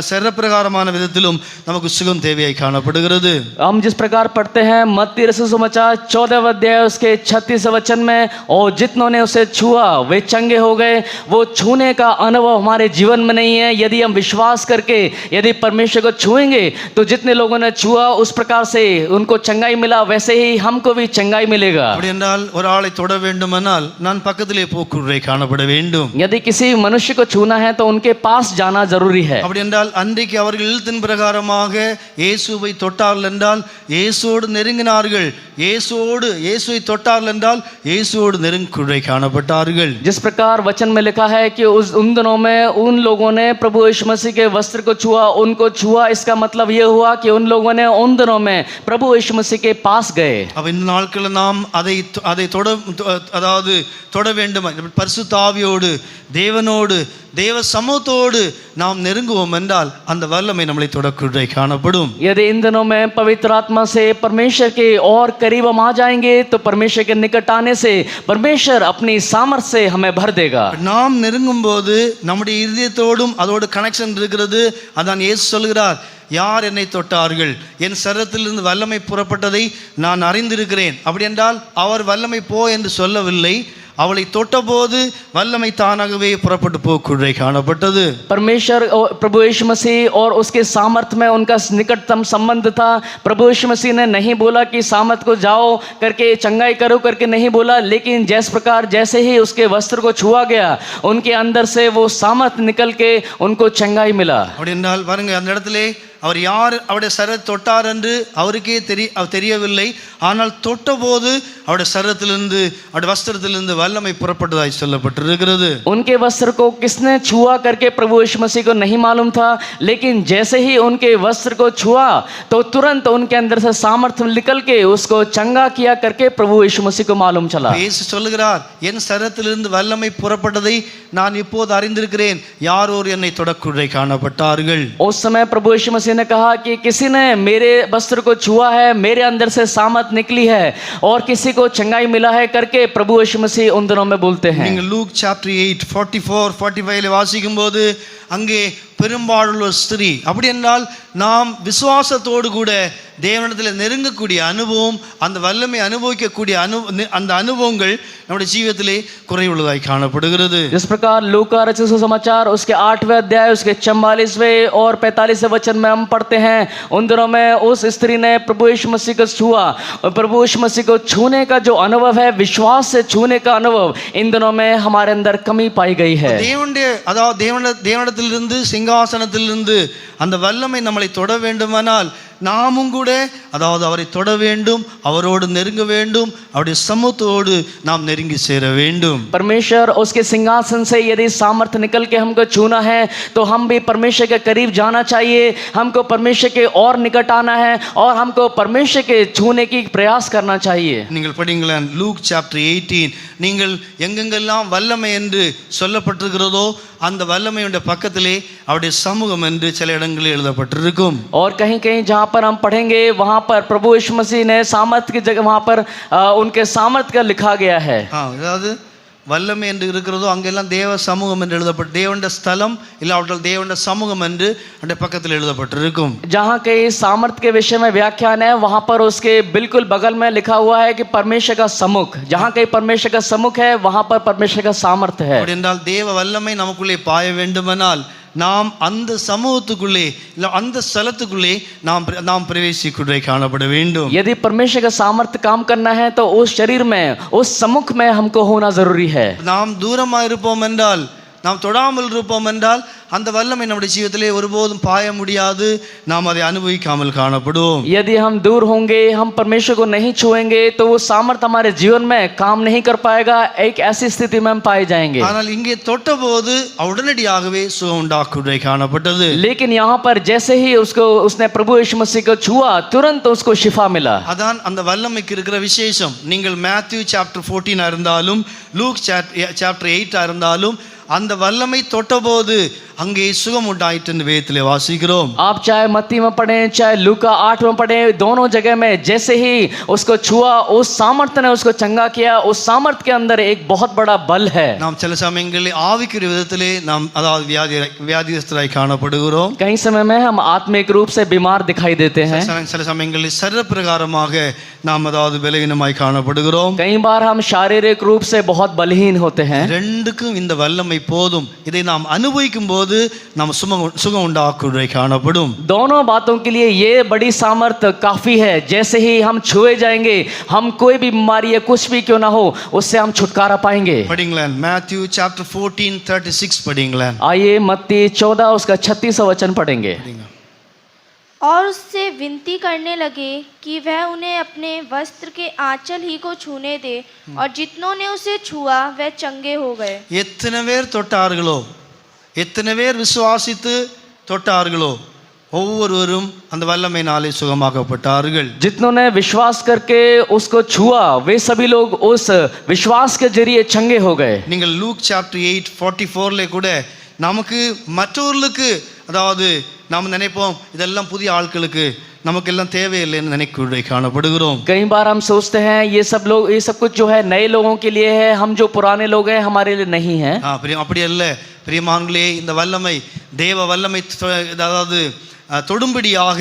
சரப்பிரகாரமான விதத்திலும் நமக்கு சுகம் தேவையாய் காணப்படுகிறது. हम जिस प्रकार पढ़ते हैं मत्ती रचित सुसमाचार 14वें अध्याय उसके 36वें वचन में, और जितनों ने उसे छुआ वे चंगे हो गए. वो छूने का अनुभव हमारे जीवन में नहीं है. यदि हम विश्वास करके यदि परमेश्वर को छुएंगे तो जितने लोगों ने छुआ उस प्रकार से उनको चंगाई मिला, वैसे ही हमको भी चंगाई मिलेगा. அப்படி என்றால் ஒரு ஆளை தொட வேண்டுமானால் நான் பக்கத்திலே போக்குறை காணப்பட வேண்டும். வேண்டும். यदि किसी मनुष्य को छूना है तो उनके पास जाना जरूरी है. அப்படி என்றால் அன்றைக்கு அவர்கள் எழுத்தின் பிரகாரமாக இயேசுவை தொட்டார்கள் என்றால் இயேசுவோடு நெருங்கினார்கள். இயேசுவை தொட்டார்கள் என்றால் இயேசுவோடு நெருங்குறை காணப்பட்டார்கள். जिस प्रकार वचन में लिखा है कि उन दिनों में उन लोगों ने प्रभु यीशु मसीह के वस्त्र को छुआ, उनको छुआ, इसका मतलब ये हुआ कि उन लोगों ने उन दिनों में प्रभु यीशु मसीह के पास गए. அப்ப இந்த நாட்களில் நாம் அதை தொட வேண்டும். பரிசுத்த ஆவியோடு தேவனோடு தேவ சமூகத்தோடு நாம் நெருங்குவோம் என்றால் அந்த வல்லமை நம்மளை தொடக்குறை காணப்படும். यदि इन दिनों में पवित्र आत्मा से परमेश्वर के और करीब हम आ जाएंगे तो परमेश्वर के निकट आने से परमेश्वर अपनी सामर्थ से हमें भर देगा. நாம் நெருங்கும் போது நம்முடைய இதயத்தோடும் அதோடு கனெக்ஷன் இருக்கிறது. அதான் இயேசு சொல்கிறார், யார் என்னை தொட்டார்கள், என் சரீரத்திலிருந்து வல்லமை புறப்பட்டதை நான் அறிந்திருக்கிறேன். அப்படி என்றால் அவர் வல்லமை போ என்று சொல்லவில்லை, அவளை தொட்டபோது வல்லமை தானாகவே புறப்பட்டு போக்குறை காணப்பட்டது. परमेश्वर प्रभु यीशु मसीह और उसके सामर्थ में उनका निकटतम संबंध था. प्रभु यीशु मसीह ने नहीं बोला कि सामर्थ को जाओ करके चंगाई करो करके नहीं बोला, लेकिन जिस प्रकार जैसे ही उसके वस्त्र को छुआ गया उनके अंदर से वो सामर्थ निकल के उनको चंगाई मिला. அப்படி என்றால் பாருங்க, அந்த இடத்திலே அவர் யார் அவருடைய சரீரத்தை தொட்டார் என்று அவருக்கே தெரியவில்லை. ஆனால் தொட்டபோது அவருடைய சரீரத்திலிருந்து அவருடைய வஸ்திரத்திலிருந்து வல்லமை புறப்பட்டதாய் சொல்லப்பட்டிருக்கிறது. उनके वस्त्र को किसने छुआ करके प्रभु यीशु मसीह को नहीं मालूम था, लेकिन जैसे ही उनके वस्त्र को छुआ तो तुरंत उनके अंदर से सामर्थ्य निकल के उसको चंगा किया करके प्रभु यीशु मसीह को मालूम चला. இயேசு சொல்கிறார், என் சரீரத்திலிருந்து வல்லமை புறப்பட்டதை நான் இப்போது அறிந்திருக்கிறேன், யாரோர் என்னை தொடக்குறை காணப்பட்டார்கள். उस समय प्रभु यीशु मसीह ने कहा कि किसी ने मेरे वस्त्र को छुआ है, मेरे अंदर से सामर्थ निकली है और किसी को चंगाई मिला है करके प्रभु यीशु मसीह उन दिनों में बोलते हैं. நீங்கள் லூக் சாப்டர் 8 44-45 வாசிக்கும் போது அங்கே பெரும்பாலுள்ள ஸ்திரீ, அப்படி என்றால் நாம் விசுவாசத்தோடு கூட தேவனிடத்தில் நெருங்கக்கூடிய அனுபவம், அந்த வல்லமை அனுபவிக்கக்கூடிய அந்த அனுபவங்கள் நம்முடைய ஜீவிதத்திலே குறைவுள்ளதாய் காணப்படுகிறது. जिस प्रकार लूका रचित सुसमाचार उसके 8वें अध्याय उसके 44वें और 45वें वचन में हम पढ़ते हैं, उन दिनों में उस स्त्री ने प्रभु यीशु मसीह को छुआ और प्रभु यीशु मसीह को छूने का जो अनुभव है, विश्वास से छूने का अनुभव, इन दिनों में हमारे अंदर कमी पाई गई है. தேவனிடத்திலிருந்து சிங்காசனத்திலிருந்து அந்த வல்லமை நம்மளை தொட வேண்டுமானால் நாமும் கூட அவரை தொட வேண்டும், அவரோடு நெருங்க வேண்டும், அவருடைய சமூகத்தோடு நாம் நெருங்கி சேர வேண்டும். परमेश्वर उसके सिंहासन से यदि सामर्थ्य निकल के हमको छूना है तो हम भी परमेश्वर के करीब जाना चाहिए, हमको परमेश्वर के और निकट आना है और हमको परमेश्वर के छूने की प्रयास करना चाहिए. நீங்கள் படிங்களேன் லூக் சாப்டர் 18, நீங்கள் எங்கெங்கெல்லாம் வல்லமை என்று சொல்லப்பட்டிருக்கிறதோ அந்த வல்லமையுடைய பக்கத்திலே அவருடைய சமூகம் என்று சில இடங்களில் எழுதப்பட்டிருக்கும். और कहीं कहीं जहाँ पर हम पढ़ेंगे वहाँ पर प्रभु यीशु मसीह ने सामर्थ्य की जगह वहाँ पर उनके सामर्थ्य का लिखा गया है. அதாவது வல்லமை என்று இருக்கிறதோ அங்கெல்லாம் தேவ சமூகம் என்று எழுதப்பட்டு தேவனுடைய ஸ்தலம் இல்லாவிட்டால் தேவனுடைய சமூகம் என்று அந்த பக்கத்தில் எழுதப்பட்டிருக்கும். जहाँ कहीं सामर्थ्य के विषय में व्याख्यान है वहाँ पर उसके बिल्कुल बगल में लिखा हुआ है कि परमेश्वर का सम्मुख. जहाँ कहीं परमेश्वर का सम्मुख है वहाँ पर परमेश्वर का सामर्थ्य है. அப்படி என்றால் தேவ வல்லமை நமக்குள்ளே பாய வேண்டுமானால் நாம் அந்த சமூகத்துக்குள்ளே இல்லை அந்த ஸ்தலத்துக்குள்ளே நாம் பிரவேசிக்குள்ளே காணப்பட வேண்டும். यदि परमेश्वर का सामर्थ्य काम करना है तो उस शरीर में उस सम्मुख में हमको होना जरूरी है. நாம் தூரமாக இருப்போம் என்றால், நாம் தொடாமல் இருப்போம் என்றால் அந்த வல்லமை நம்முடைய ஜீவிதத்திலே ஒருபோதும் பாய முடியாது, நாம் அதை அனுபவிக்காமல் காணப்படுவோம். यदि हम दूर होंगे, हम परमेश्वर को नहीं छुएंगे तो वो सामर्थ्य हमारे जीवन में काम नहीं कर पाएगा, एक ऐसी स्थिति में हम पाए जाएंगे. ஆனால் இங்கே தொட்டபோது உடனடியாகவே சுகம் உண்டாக்குறை காணப்பட்டது. लेकिन यहाँ पर जैसे ही उसने प्रभु यीशु मसीह को छुआ तुरंत उसको शिफा मिला. அதான் அந்த வல்லமைக்கு இருக்கிற விசேஷம். நீங்கள் மேத்யூ சாப்டர் 14 இருந்தாலும் லூக் சாப்டர் 8 இருந்தாலும் அந்த வல்லமை தொட்டபோது அங்கே சுகம் உண்டாயிற்று என்று வேதத்திலே வாசிக்கிறோம். आप चाहे मत्ती में पढ़े चाहे लूका 8 में पढ़े, दोनों जगह में जैसे ही उसको छुआ उस सामर्थ्य ने उसको चंगा किया. उस सामर्थ्य के अंदर एक बहुत बड़ा बल है. நாம் சில சமயங்களில் ஆவிக்குரிய விதத்திலே நாம் அதாவது வியாதியஸ்தராய் காணப்படுகிறோம். कई समय में हम आत्मिक रूप से बीमार दिखाई देते हैं. சில சமயங்களில் சரீர பிரகாரமாக நாம் அதாவது பலவீனமாய் காணப்படுகிறோம். कई बार हम शारीरिक रूप से बहुत बलहीन होते हैं. ரெண்டுக்கும் இந்த வல்லமை போதும். இதை நாம் அனுபவிக்கும் போது தொடும்போது நம்ம சுகம் உண்டாக்குறை காணப்படும். दोनों बातों के लिए ये बड़ी सामर्थ काफी है. जैसे ही हम छुए जाएंगे, हम कोई भी बीमारी या कुछ भी क्यों ना हो, उससे हम छुटकारा पाएंगे. படிங்களேன், மேத்யூ சாப்டர் 14:36 படிங்களேன். आइए मत्ती 14 उसका 36वां वचन पढ़ेंगे. और उससे विनती करने लगे कि वह उन्हें अपने वस्त्र के आंचल ही को छूने दे, और जितनों ने उसे छुआ वह चंगे हो गए. எத்தனை பேர் தொட்டார்களோ, எத்தனை பேர் விசுவாசித்து தொட்டார்களோ, ஒவ்வொருவரும் அந்த வல்லமையினாலே சுகமாக்கப்பட்டார்கள். जितनों ने विश्वास करके उसको छुआ, वे सभी लोग उस विश्वास के जरिए चंगे हो गए. நீங்கள் லூக் சாப்டர் 8:44 கூட நமக்கு மற்றவர்களுக்கு, அதாவது நாம் நினைப்போம் இதெல்லாம் புதிய ஆட்களுக்கு, நமக்கெல்லாம் தேவையில்லைன்னு நினைக்க காணப்படுகிறோம். कई बार हम सोचते हैं ये सब कुछ जो है नए लोगों के लिए है, हम जो पुराने लोग हैं हमारे लिए नहीं है. அப்படி அல்ல பிரியமானங்களே, இந்த வல்லமை தேவ வல்லமை அதாவது தொடும்படியாக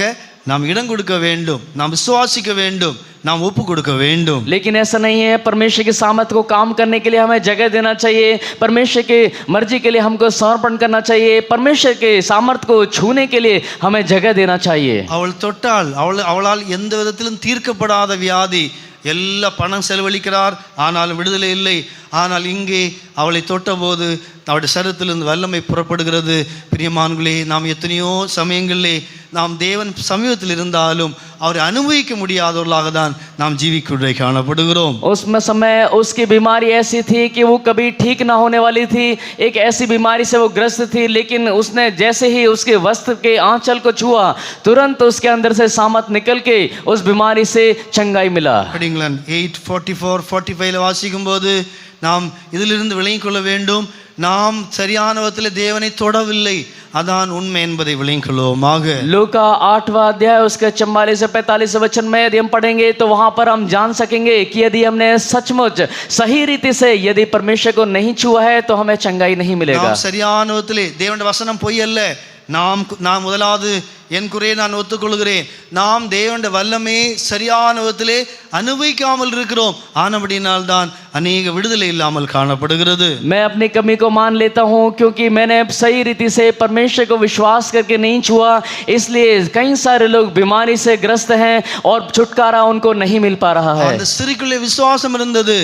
நாம் இடம் கொடுக்க வேண்டும், நாம் விசுவாசிக்க வேண்டும், நாம் ஒப்பு கொடுக்க வேண்டும். लेकिन ऐसा नहीं है. परमेश्वर की सामर्थ को काम करने के लिए हमें जगह देना चाहिए. परमेश्वर की मर्जी के लिए हमको समर्पण करना चाहिए. परमेश्वर के सामर्थ को छूने के लिए हमें जगह देना चाहिए. அவள் தொட்டால் அவளால் எந்த விதத்திலும் தீர்க்கப்படாத வியாதி, எல்லா பணம் செலவழிக்கிறார், ஆனாலும் விடுதலை இல்லை. ஆனால் இங்கே அவளை தொட்டபோது அவருடைய சரீரத்திலிருந்து வல்லமை புறப்படுகிறது. பிரியமான்களே, நாம் எத்தனையோ சமயங்களிலே நாம் தேவன் சமீபத்தில் இருந்தாலும் அவரை அனுபவிக்க முடியாதவர்களாக தான் நாம் ஜீவிக்குள்ளே காணப்படுகிறோம். उसमें समय उसकी बीमारी ऐसी थी कि वो कभी ठीक ना होने वाली थी. एक ऐसी बीमारी से वो ग्रस्त थी, लेकिन उसने जैसे ही उसके वस्त्र के आंचल को छुआ, तुरंत उसके अंदर से सामर्थ निकल के उस बीमारी से चंगाई मिला. 8:44-45 வாசிக்கும் போது நாம் இதிலிருந்து விளங்கிக் கொள்ள வேண்டும், நாம் சரியான விதத்தில் தேவனை தொடவில்லை, அதான் உண்மை என்பதை விளங்கிக் கொள்வோமாக. लूका 8वां अध्याय उसके 44 से 45 वचन में यदि हम पढ़ेंगे तो वहां पर हम जान सकेंगे कि यदि हमने सचमुच सही रीति से यदि परमेश्वर को नहीं छुआ है तो हमें चंगाई नहीं मिलेगा. நாம் சரியான விதத்தில் தேவனுடைய வசனம் பொய் அல்ல. நாம் முதலாவது என் குறையை நான் ஒத்துக்கொள்கிறேன். நாம் தேவனுடைய வல்லமையை சரியான விதத்திலே அனுபவிக்காமல் இருக்கிறோம். ஆனபடினால் தான் அநேக விடுதலை இல்லாமல் காணப்படுகிறது. मैं अपनी कमी को मान लेता हूँ, क्योंकि मैंने सही रीति से परमेश्वर को विश्वास करके नहीं छुआ, इसलिए कई सारे लोग बीमारी से ग्रस्त हैं और छुटकारा उनको नहीं मिल पा रहा है. அந்த ஸ்திரீக்குள்ளே விசுவாசம் இருந்தது.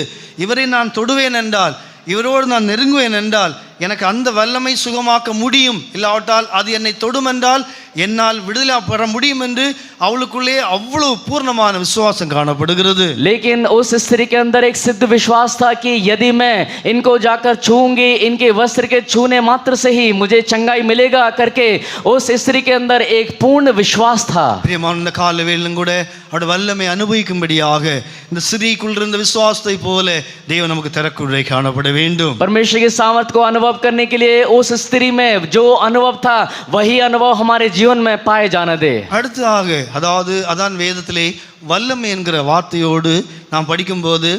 இவரை நான் தொடுவேன் என்றால், இவரோடு நான் நெருங்குவேன் என்றால் எனக்கு அந்த வல்லமை சுகமாக்க முடியும், இல்லாவிட்டால் அது என்னை தொடும் என்றால் என்னால் விடுதலை பெற முடியும் என்று அவளுக்குள்ளே அவ்வளவு பூர்ணமான விசுவாசம் காணப்படுகிறது. लेकिन उस स्त्री के अंदर एक सिद्ध विश्वास था कि यदि मैं इनको जाकर छूऊंगी, इनके वस्त्र के छूने मात्र से ही मुझे चंगाई मिलेगा करके उस स्त्री के अंदर एक पूर्ण विश्वास था. பிரியமான இந்த காலவேளையிலும் கூட அவருடைய வல்லமை அனுபவிக்கும்படியாக இந்த ஸ்திரீக்குள் இருந்த விசுவாசத்தை போல தேவன் நமக்கு தரக்குள்ளே காணப்பட வேண்டும். परमेश्वर की सामर्थ को अनुभव करने के लिए उस स्त्री में जो अनुभव था वही अनुभव हमारे जीवन में पाए जाने दे. அடுத்ததாக, அதாவது அதான் வேதத்திலே வல்லமை என்கிற வார்த்தையோடு நாம் படிக்கும்போது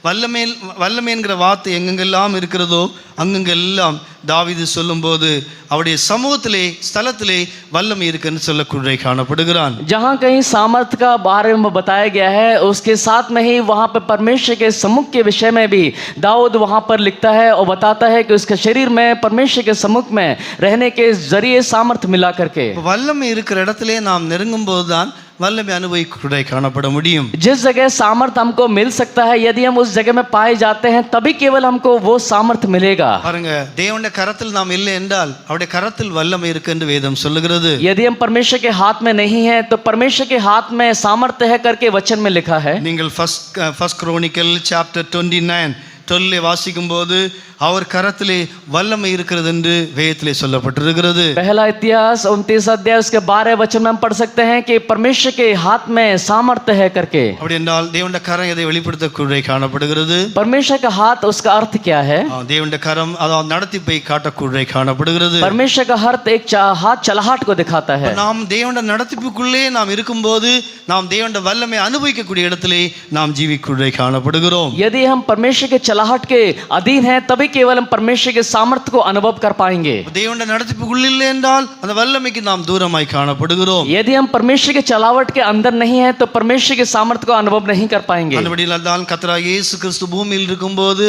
வல்லமை என்கிற வார்த்தை எங்கெங்கெல்லாம் இருக்கிறதோ அங்கெங்கெல்லாம் தாவீது சொல்லும்போது அவருடைய சமூகத்திலே ஸ்தலத்திலே வல்லமை இருக்குன்னு சொல்லக்கூடிய காணப்படுகிறான். जहाँ कहीं सामर्थ का बारे में बताया गया है, उसके साथ में ही वहाँ पर परमेश्वर के सम्मुख के विषय में भी दाऊद वहाँ पर लिखता है और बताता है कि उसके शरीर में परमेश्वर के सम्मुख में रहने के जरिए सामर्थ मिला करके. வல்லமை இருக்கிற இடத்திலே நாம் நெருங்கும் போதுதான் வல்லமை அனுபவிக்கூடிய காணப்பட முடியும். जिस जगह सामर्थ हमको मिल सकता है, यदि हम उस जगह में पाए जाते हैं, तभी केवल हमको वो सामर्थ मिलेगा. பாருங்க, தேவனுடைய கரத்தில் நாம் இல்லை என்றால் அவருடைய கரத்தில் வல்லமை இருக்கு என்று வேதம் சொல்லுகிறது. यदि हम परमेश्वर के हाथ में नहीं है तो परमेश्वर के हाथ में सामर्थ्य है करके वचन में लिखा है. நீங்கள் ஃபர்ஸ்ட் क्रोनिकल சாப்டர் 29 வாசிக்கும் போது அவர் கரத்திலே வல்லமை இருக்கிறது என்று வேதத்திலே சொல்லப்பட்டிருக்கிறது. पहला इतिहास 29 अध्याय उसके 12 वचन में हम पढ़ सकते हैं कि परमेश्वर के हाथ में सामर्थ्य है करके. அப்படி என்றால் தேவனுடைய கரம் எதை வெளிப்படுத்தக்கூடிய காணப்படுகிறது? परमेश्वर का हाथ, उसका अर्थ क्या है? தேவனுடைய கரம் அதாவது நடத்திப்பை காட்டக்கூடிய காணப்படுகிறது. परमेश्वर का अर्थ एक हाथ चलाहट को दिखाता है. நாம் தேவனுடைய நடத்திப்புக்குள்ளே நாம் இருக்கும்போது நாம் தேவனுடைய வல்லமை அனுபவிக்கக்கூடிய இடத்திலே நாம் ஜீவிக்குள்ளே காணப்படுகிறோம். यदि हम परमेश्वर के चलाहट के अधीन हैं तभी केवल हम परमेश्वर के सामर्थ्य को अनुभव कर पाएंगे. தேவனுடைய நடத்திப்புக்குள்ள இல்லை என்றால் அந்த வல்லமைக்கு நாம் தூரமாய் காணப்படுகிறோம். यदि हम परमेश्वर के चलावट के अंदर नहीं है तो परमेश्वर के सामर्थ्य को अनुभव नहीं कर पाएंगे. அதுபடியால் தான் கர்த்தராகிய இயேசு கிறிஸ்து பூமியில் இருக்கும்போது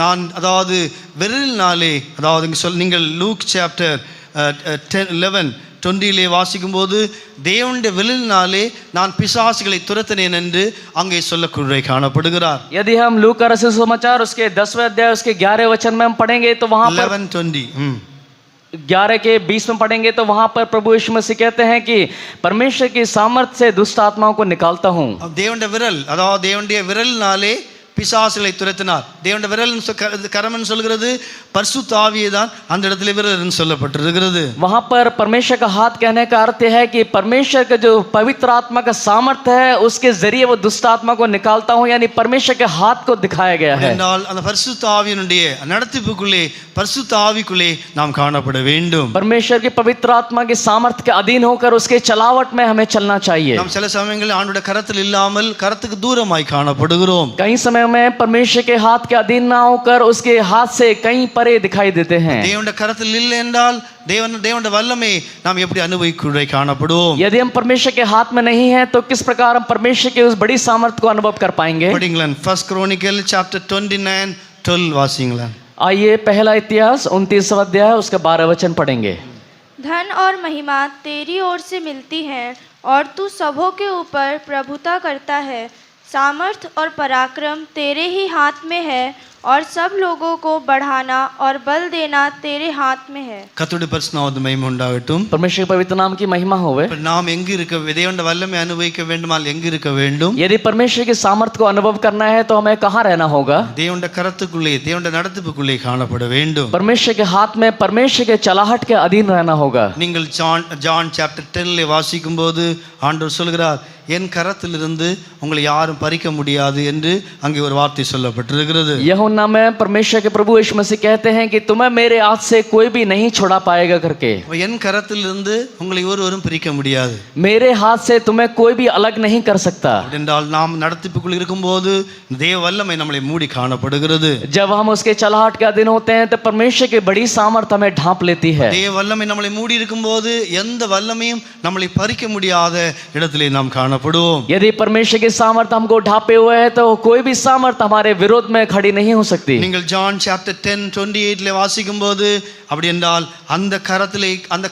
நான் அதாவது விரலினாலே, அதாவது நீங்கள் லூக் சாப்டர் 11:20 வாசிக்கும்போது தேவனுடைய வில்லினாலே நான் பிசாசுகளை துரத்தினேன் என்று அங்கே சொல்லக்கூடிய காணப்படுகிறார். यदि हम लूका रचित सुसमाचार उसके 10वें अध्याय उसके 11वें वचन में हम पढ़ेंगे तो वहां पर 11:20 11 के 20 में पढ़ेंगे तो वहां पर प्रभु यीशु मसीह कहते हैं कि परमेश्वर की सामर्थ से दुष्ट आत्माओं को निकालता हूं. தேவனுடைய விரல், அதாவது தேவனுடைய விரலினாலே பிசாசுகளை துரத்தினார். தேவனுடைய விரல் கரம்னு சொல்கிறது பரிசுத்த ஆவியை தான் அந்த இடத்துல விரல்னு சொல்லப்பட்டிருக்கிறது. वहां पर परमेश्वर का हाथ कहने का अर्थ है कि परमेश्वर का जो पवित्र आत्मा का सामर्थ्य है उसके जरिए वो दुष्ट आत्मा को निकालता हूं, यानी परमेश्वर के हाथ को दिखाया गया है. என்றால் அந்த பரிசுத்த ஆவியினுடைய நடத்திப்புக்குள்ளே பரிசுத்த ஆவிக்குள்ளே நாம் காணப்பட வேண்டும். परमेश्वर की पवित्र आत्मा के सामर्थ्य के अधीन होकर उसके चलावट में हमें चलना चाहिए. நாம் சில சமயங்களில் ஆண்டவருடைய கரத்தில் இல்லாமல் கரத்துக்கு தூரமாய் காணப்படுகிறோம். कई समय में परमेश्वर के हाथ के अधीन ना होकर उसके हाथ से कहीं परे दिखाई देते हैं. தேவனுடைய கரத்தில் இல்லை என்றால் தேவனுடைய வல்லமை நாம் எப்படி அனுபவிக்குள்ளே காணப்படுவோம்? यदि हम परमेश्वर के हाथ में नहीं है तो किस प्रकार हम परमेश्वर के उस बड़ी सामर्थ्य को अनुभव कर पाएंगे? படிங்களேன். 1 Chronicle chapter 29:12 வாசிங்களேன். आइए पहला इतिहास 29वां अध्याय उसका 12 वचन पढ़ेंगे. धन और महिमा तेरी ओर से मिलती है और तू सबों के ऊपर प्रभुता करता है. सामर्थ और पराक्रम तेरे ही हाथ में है और सब लोगों को बढ़ाना और बल देना तेरे हाथ में है. கர்த்தருடைய பரிசுத்த மகிமை உண்டாகட்டும். परमेश्वर के पवित्र नाम की महिमा होवे. நாம் எங்கு இருக்க தேவனுடைய வல்லமை அனுபவிக்க வேண்டுமால் எங்கு இருக்க வேண்டும்? यदि परमेश्वर के सामर्थ्य को अनुभव करना है तो हमें कहाँ रहना होगा? தேவனுடைய கரத்துக்குள்ளே தேவனுடைய நடத்திப்புக்குள்ளே காணப்பட வேண்டும். परमेश्वर के हाथ में परमेश्वर के चलाहट के अधीन रहना होगा. நீங்கள் ஜான் சாப்டர் 10 வாசிக்கும்போது ஆண்டவர் சொல்கிறார், என் கரத்திலிருந்து உங்களை யாரும் பறிக்க முடியாது என்று அங்கே ஒரு வார்த்தை சொல்லப்பட்டிருக்கிறது. यूहन्ना में परमेश्वर के प्रभु यीशु मसीह कहते हैं कि तुम्हें मेरे हाथ से कोई भी नहीं छुड़ा पाएगा करके. என் கரத்திலிருந்து உங்களை ஒருவரும் பிரிக்க முடியாது. मेरे हाथ से तुम्हें कोई भी अलग नहीं कर सकता. என்றால் நாம் நடத்திப்புக்குள் இருக்கும்போது தேவ வல்லமை நம்மளை மூடி காணப்படுகிறது. जब हम उसके चलाहट के अधीन होते हैं तो परमेश्वर की बड़ी सामर्थ हमें ढांप लेती है. தேவ வல்லமை நம்மளை மூடி இருக்கும்போது எந்த வல்லமையும் நம்மளை பறிக்க முடியாத இடத்திலே நாம் காணப்படுவோம். यदि परमेश्वर की सामर्थ हमको ढापे हुए है तो कोई भी सामर्थ हमारे विरोध में खड़ी नहीं हो सकती. நீங்கள் ஜான் சாப்டர் 10:28 வாசிக்கும்போது அப்படி என்றால் அந்த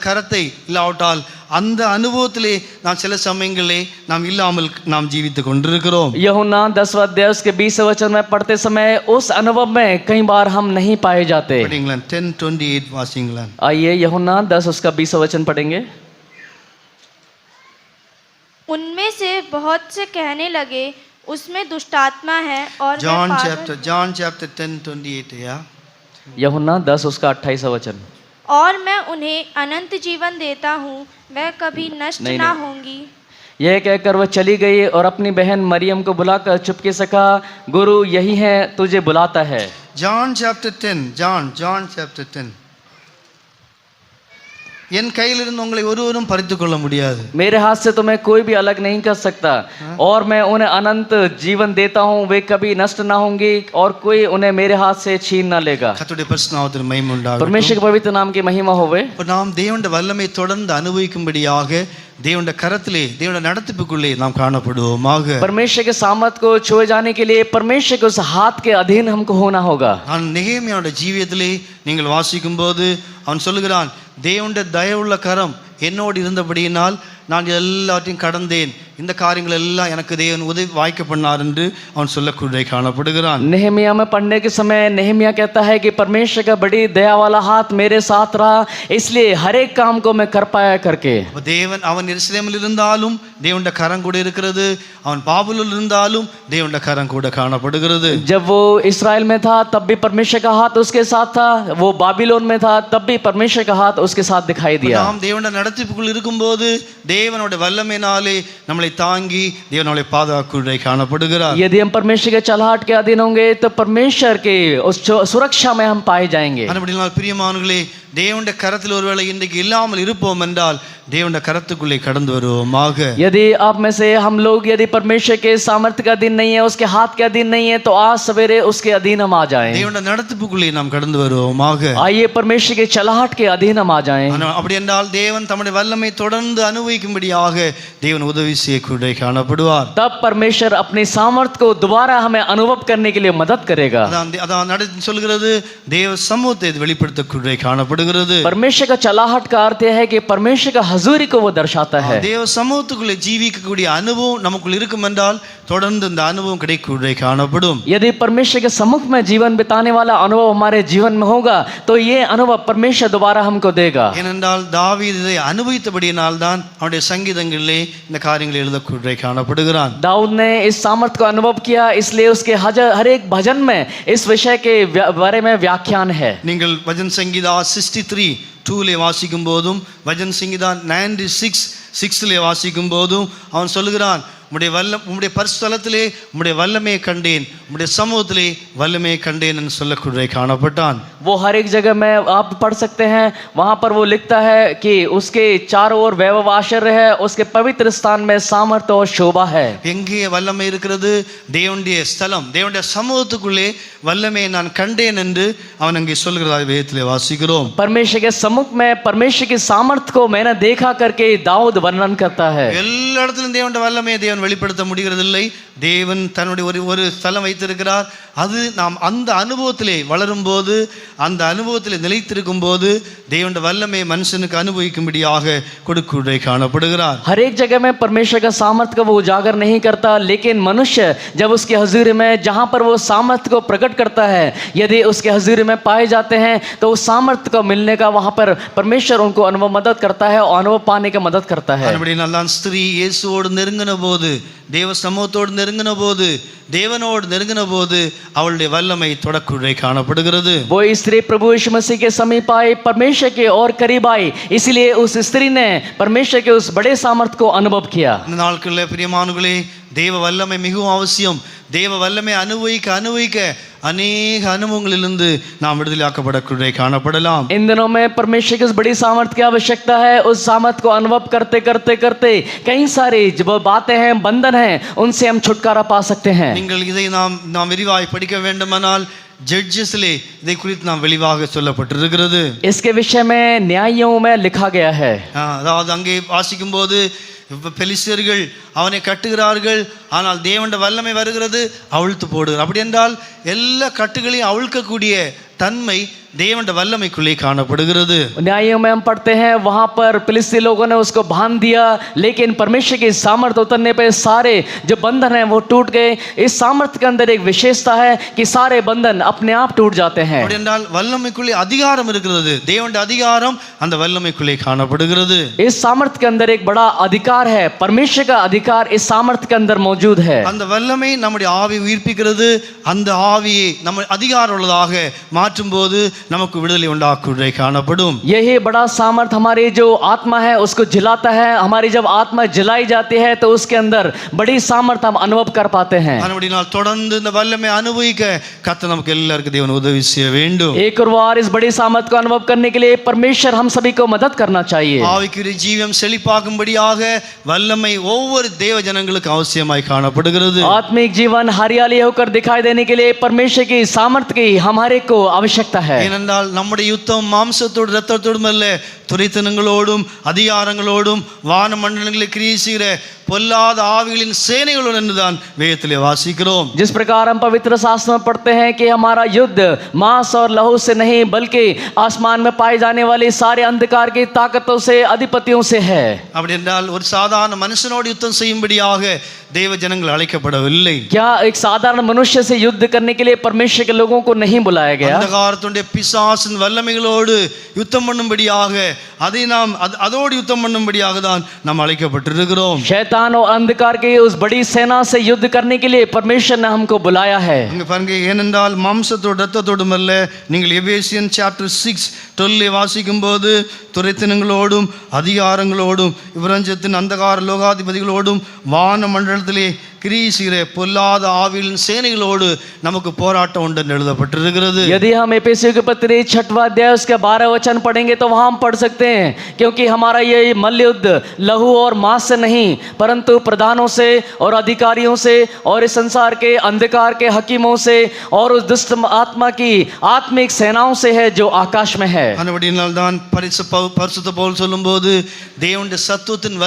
கரத்தை இல்லாவிட்டால் அந்த அனுபவத்திலே நாம் சில சமயங்களே நாம் இல்லாமல் நாம் ஜீவித்துக் கொண்டிருக்கிறோம். यूहन्ना 10वां अध्याय उसके 20 वचन में पढ़ते समय उस अनुभव में कई बार हम नहीं पाए जाते. படிங்களேன். 10:28 வாசிங்களேன். आइए यूहन्ना 10 उसका 20 वचन पढ़ेंगे. उनमें से बहुत से कहने लगे उसमें दुष्टात्मा है और वह ஜான் पागल சாப்டர் 10:28 या यूहन्ना 10 उसका 28वां वचन. और मैं उन्हें अनंत जीवन देता हूँ, वह कभी नष्ट नहीं, ना नहीं। होंगी. यह कहकर वह चली गई और अपनी बहन मरियम को बुलाकर चुपके से कहा, गुरु यही है तुझे बुलाता है. ஜான் சாப்டர் 10 என் கையிலிருந்து உங்களை ஒருவரும் பறித்துக் கொள்ள முடியாது. मेरे हाथ से तुम्हें कोई भी अलग नहीं कर सकता. और मैं उन्हें अनंत जीवन देता हूँ, वे कभी नष्ट ना होंगी और कोई उन्हें मेरे हाथ से छीन ना लेगा. கர்த்தருடைய பரிசுத்த நாமத்திற்கு மகிமை உண்டாகட்டும். परमेश्वर के पवित्र नाम की महिमा होवे. இப்ப நாம் தேவனுடைய வல்லமை தொடர்ந்து அனுபவிக்கும்படியாக தேவனுடைய கரத்திலே தேவனுடைய நடத்திப்புக்குள்ளே நாம் காணப்படுவோமாக. परमेश्वर के सामर्थ को छुए जाने के लिए परमेश्वर के उस हाथ के अधीन हमको होना होगा. நான் நெகேமியாவுடைய ஜீவியத்திலே நீங்கள் வாசிக்கும்போது அவன் சொல்லுகிறான், தேவனுடைய தயவுள்ள கரம் என்னோடு இருந்தபடியினால் நான் எல்லாத்தையும் கடந்தேன், இந்த காரியங்கள் எல்லாம் எனக்கு தேவன் உதவி வாய்க்க பண்ணார் என்று அவன் சொல்லக்கூடிய காணப்படுகிறான். नेहमिया में पढ़ने के समय नेहमिया कहता है कि परमेश्वर का बड़ी दया वाला हाथ मेरे साथ रहा, इसलिए हर एक काम को मैं कर पाया करके. தேவன் அவன் எருசலேமில் இருந்தாலும் தேவனுடைய கரம் கூட இருக்கிறது, அவன் பாபிலோனில் இருந்தாலும் தேவனுடைய கரம் கூட காணப்படுகிறது. जब वो इस्राएल में था तब भी परमेश्वर का हाथ उसके साथ था, वो बाबिलोन में था तब भी परमेश्वर का हाथ उसके साथ दिखाई दिया. நாம் தேவனுடைய நடத்திப்புக்குள் இருக்கும்போது தேவனுடைய வல்லமையினாலே நம்மளை தாங்கி தேவன் நம்மளை பாதுகாக்குள்ளே காணப்படுகிறார். यदि हम परमेश्वर के चलाहट के अधीन होंगे तो परमेश्वर के उस सुरक्षा में हम पाए जाएंगे. அப்படினால் பிரியமானவர்களே, தேவனுடைய கரத்தில் ஒருவேளை இன்றைக்கு இல்லாமல் இருப்போம் என்றால் தேவனுடைய கரத்துக்குள்ளே கடந்து வருவோமாக. यदि आप में से हम लोग यदि परमेश्वर के सामर्थ्य का अधीन नहीं है, उसके हाथ के अधीन नहीं है, तो आज सवेरे उसके अधीन हम आ जाएं. தேவனுடைய நடத்திப்புக்குள்ளே நாம் கடந்து வருவோமாக. आइए परमेश्वर के चलाहट के अधीन हम आ जाएं. அப்படி என்றால் தேவன் தம்முடைய வல்லமை தொடர்ந்து அனுபவிக்கும்படியாக தேவன் உதவி செய்ய செய்யக்கூடிய காணப்படுவார். तब परमेश्वर अपनी सामर्थ को दोबारा हमें अनुभव करने के लिए मदद करेगा. அதான் நடந்து சொல்கிறது, தேவ சமூகத்தை இது வெளிப்படுத்தக்கூடிய காணப்படுகிறது. परमेश्वर का चलाहट का अर्थ यह है कि परमेश्वर का हजूरी को वो दर्शाता है. தேவ சமூகத்துக்குள்ளே ஜீவிக்கக்கூடிய அனுபவம் நமக்குள் இருக்கும் என்றால் தொடர்ந்து இந்த அனுபவம் கிடைக்கக்கூடிய காணப்படும். यदि परमेश्वर के सम्मुख में जीवन बिताने वाला अनुभव हमारे जीवन में होगा तो ये अनुभव परमेश्वर दोबारा हमको देगा. ஏனென்றால் தாவீது இதை அனுபவித்தபடியினால் தான் அவனுடைய சங்கீதங்களிலே இந்த காரியங்களை எழுதக்கூடிய காணப்படுகிறான். दाऊद ने इस सामर्थ को अनुभव किया, इसलिए उसके हर एक भजन में इस विषय के बारे में व्याख्यान है. நீங்கள் வஜன் சங்கீதா 63:2 வாசிக்கும் போதும் வஜன் சங்கீதா 96:6 வாசிக்கும் போதும் அவன் சொல்லுகிறான், உம்முடைய பரிசுத்தலத்திலே உம்முடைய வல்லமையை கண்டேன், உம்முடைய சமூகத்திலே வல்லமையை கண்டேன் என்று சொல்லக்கூடிய காணப்பட்டான். वो हर एक जगह में आप पढ़ सकते हैं, वहाँ पर वो लिखता है कि उसके चारों ओर वैभव आश्चर्य है, उसके पवित्र स्थान में सामर्थ्य और शोभा है. எங்கே வல்லமை இருக்கிறது? தேவனுடைய ஸ்தலம், தேவனுடைய சமூகத்துக்குள்ளே வல்லமையை நான் கண்டேன் என்று அவன் அங்கே சொல்கிறதா வேதத்திலே வாசிக்கிறோம். परमेश्वर के सम्मुख में परमेश्वर की सामर्थ्य को मैंने देखा करके दाऊद वर्णन करता है. எல்லா இடத்திலும் தேவனுடைய வல்லமையை தேவன் வெளிப்படுத்த முடிகிறதில்லை. தேவன் தன்னுடைய ஒரு ஸ்தலம் வைத்திருக்கிறார். அது நாம் அந்த அனுபவத்திலே வளரும் போது, அந்த அனுபவத்திலே நிலைத்திருக்கும் போது தேவனுடைய வல்லமை மனுஷனுக்கு அனுபவிக்கும்படியாக கொடுக்க காணப்படுகிறார். हर एक जगह में परमेश्वर का सामर्थ्य को वो उजागर नहीं करता, लेकिन मनुष्य जब उसके हजूरी में जहाँ पर वो सामर्थ्य को प्रकट करता है, यदि उसके हजूरी में पाए जाते हैं तो उस सामर्थ्य को मिलने का वहाँ पर परमेश्वर उनको अनुभव मदद करता है और अनुभव पाने की मदद करता है. அப்படினால்தான் ஸ்திரீ இயேசுவோடு நெருங்கின போது, தேவ சமூகத்தோடு நெருங்கின போது, தேவனோடு நெருங்கின போது அவளுடைய வல்லமை தொடக்குள்ளே காணப்படுகிறது. वो स्त्री प्रभु यीशु मसीह के समीप आई, परमेश्वर के और करीब आई, इसलिए उस स्त्री ने परमेश्वर के उस बड़े सामर्थ्य को अनुभव किया. இந்த நாட்களில் பிரியமானவர்களே, தேவ வல்லமை மிகவும் அவசியம். தேவ வல்லமை அனுபவிக்க அநேக அனுபவங்களிலிருந்து நாம் விடுதலையாக்கப்படக்கூடிய காணப்படலாம். इन दिनों में परमेश्वर की उस बड़ी सामर्थ्य की आवश्यकता है. उस सामर्थ्य को अनुभव करते करते करते कई सारी जो बातें हैं, बंधन हैं, उनसे हम छुटकारा पा सकते हैं. நீங்கள் இதை நாம் விரிவாய் படிக்க வேண்டுமானால் ஜட்ஜஸ்லே இதை குறித்து நாம் வெளிவாக சொல்லப்பட்டிருக்கிறது. इसके विषय में न्यायों में लिखा गया है. அதாவது அங்கே வாசிக்கும் போது பெலிஸ்தர்கள் அவனை கட்டுகிறார்கள், ஆனால் தேவனுடைய வல்லமை வருகிறது, அவிழ்த்து போடுகிறார். அப்படி என்றால் எல்லா கட்டுகளையும் அவிழ்க்கக்கூடிய தன்மை தேவனுடைய வல்லமைக்குள்ளே காணப்படுகிறது. न्यायों में हम पढ़ते हैं, वहां पर फिलिस्ती लोगों ने उसको बांध दिया, लेकिन परमेश्वर की सामर्थ्य उतरने पे सारे जो बंधन हैं वो टूट गए. इस सामर्थ्य के अंदर एक विशेषता है कि सारे बंधन अपने आप टूट जाते हैं. அப்படி என்றால் வல்லமைக்குள்ளே அதிகாரம் இருக்கிறது. தேவனுடைய அதிகாரம் அந்த வல்லமைக்குள்ளே காணப்படுகிறது. इस सामर्थ्य के अंदर एक बड़ा अधिकार है. परमेश्वर का अधिकार इस सामर्थ्य के अंदर मौजूद है. அந்த வல்லமை நம்முடைய ஆவியை உயிர்ப்பிக்கிறது. அந்த ஆவியை நம்ம அதிகாரம் உள்ளதாக மாற்றும் போது நமக்கு விடுதலை உண்டாக்குவதை காணப்படும். यही बड़ा सामर्थ हमारी जो आत्मा है उसको जिलाता है. हमारी जब आत्मा जिलाई जाती है तो उसके अंदर बड़ी सामर्थ हम अनुभव कर पाते हैं. அதனால தொடர்ந்து இந்த வல்லமை அனுபவிக்க கர்த்தர் நமக்கு எல்லாருக்கும் தேவன் உதவி செய்ய வேண்டும். एक और बार इस बड़ी सामर्थ को अनुभव करने के लिए परमेश्वर हम सभी को मदद करना चाहिए. ஆவிக்குரிய ஜீவியம் செழிப்பாகும்படியாக வல்லமை ஒவ்வொரு தேவ ஜனங்களுக்கு அவசியமாய் காணப்படுகிறது. आत्मिक जीवन हरियाली होकर दिखाई देने के लिए परमेश्वर की सामर्थ की हमारे को आवश्यकता है. ஏனென்றால் நம்முடைய யுத்தம் மாம்சத்தோடு இரத்தத்தோடும் அல்ல, துரைத்தனங்களோடும் அதிகாரங்களோடும் வான மண்டலங்களில் கிரியை செய்கிற பொல்லாத ஆவிகளின் சேனைகளோடு என்றுதான் வேதத்திலே வாசிக்கிறோம். जिस प्रकार हम पवित्र शास्त्र में पढ़ते हैं कि हमारा युद्ध मांस और लहू से नहीं बल्कि आसमान में पाई जाने वाली सारे अंधकार की ताकतों से, अधिपतियों से है. அப்படி என்றால் ஒரு சாதாரண மனுஷனோடு யுத்தம் செய்யும்படியாக தேவ ஜனங்கள் அழைக்கப்படவில்லை. क्या एक साधारण मनुष्य से युद्ध करने के लिए परमेश्वर के लोगों को नहीं बुलाया गया? அந்தகாரத்துடைய பிசாசின் வல்லமைகளோடு யுத்தம் பண்ணும்படியாக, அதை நாம் அதோடு யுத்தம் பண்ணும்படியாக தான் நாம் அழைக்கப்பட்டிருக்கிறோம். शैतान और अंधकार की उस बड़ी सेना से युद्ध करने के लिए परमेश्वर ने हमको बुलाया है. இங்க பாருங்க, ஏனென்றால் மாம்சத்தோடு இரத்தத்தோடும் அல்ல. நீங்கள் எபேசியன் சாப்டர் 6:12 வாசிக்கும் போது துரைத்தனங்களோடும் அதிகாரங்களோடும் பிரபஞ்சத்தின் அந்தகார லோகாதிபதிகளோடும் வான மண்டலத்திலே கிரியை செய்கிற பொல்லாத ஆவியின் சேனைகளோடு நமக்கு போராட்டம் உண்டு என்று எழுதப்பட்டிருக்கிறது. यदि हम एफेसियों के पत्री 6वां अध्याय उसके 12 वचन पढ़ेंगे तो वहां हम पढ़ सकते हैं, क्योंकि हमारा ये मल्ल युद्ध लहू और मांस से नहीं परंतु प्रधानों से और अधिकारियों से और इस संसार के अंधकार के हकीमों से और उस दुष्ट आत्मा की आत्मिक सेनाओं से है जो आकाश में है. அந்தபடியினால் தான் பரிசுத்த பவுல் சொல்லும்போது தேவனுடைய சத்துவத்தின்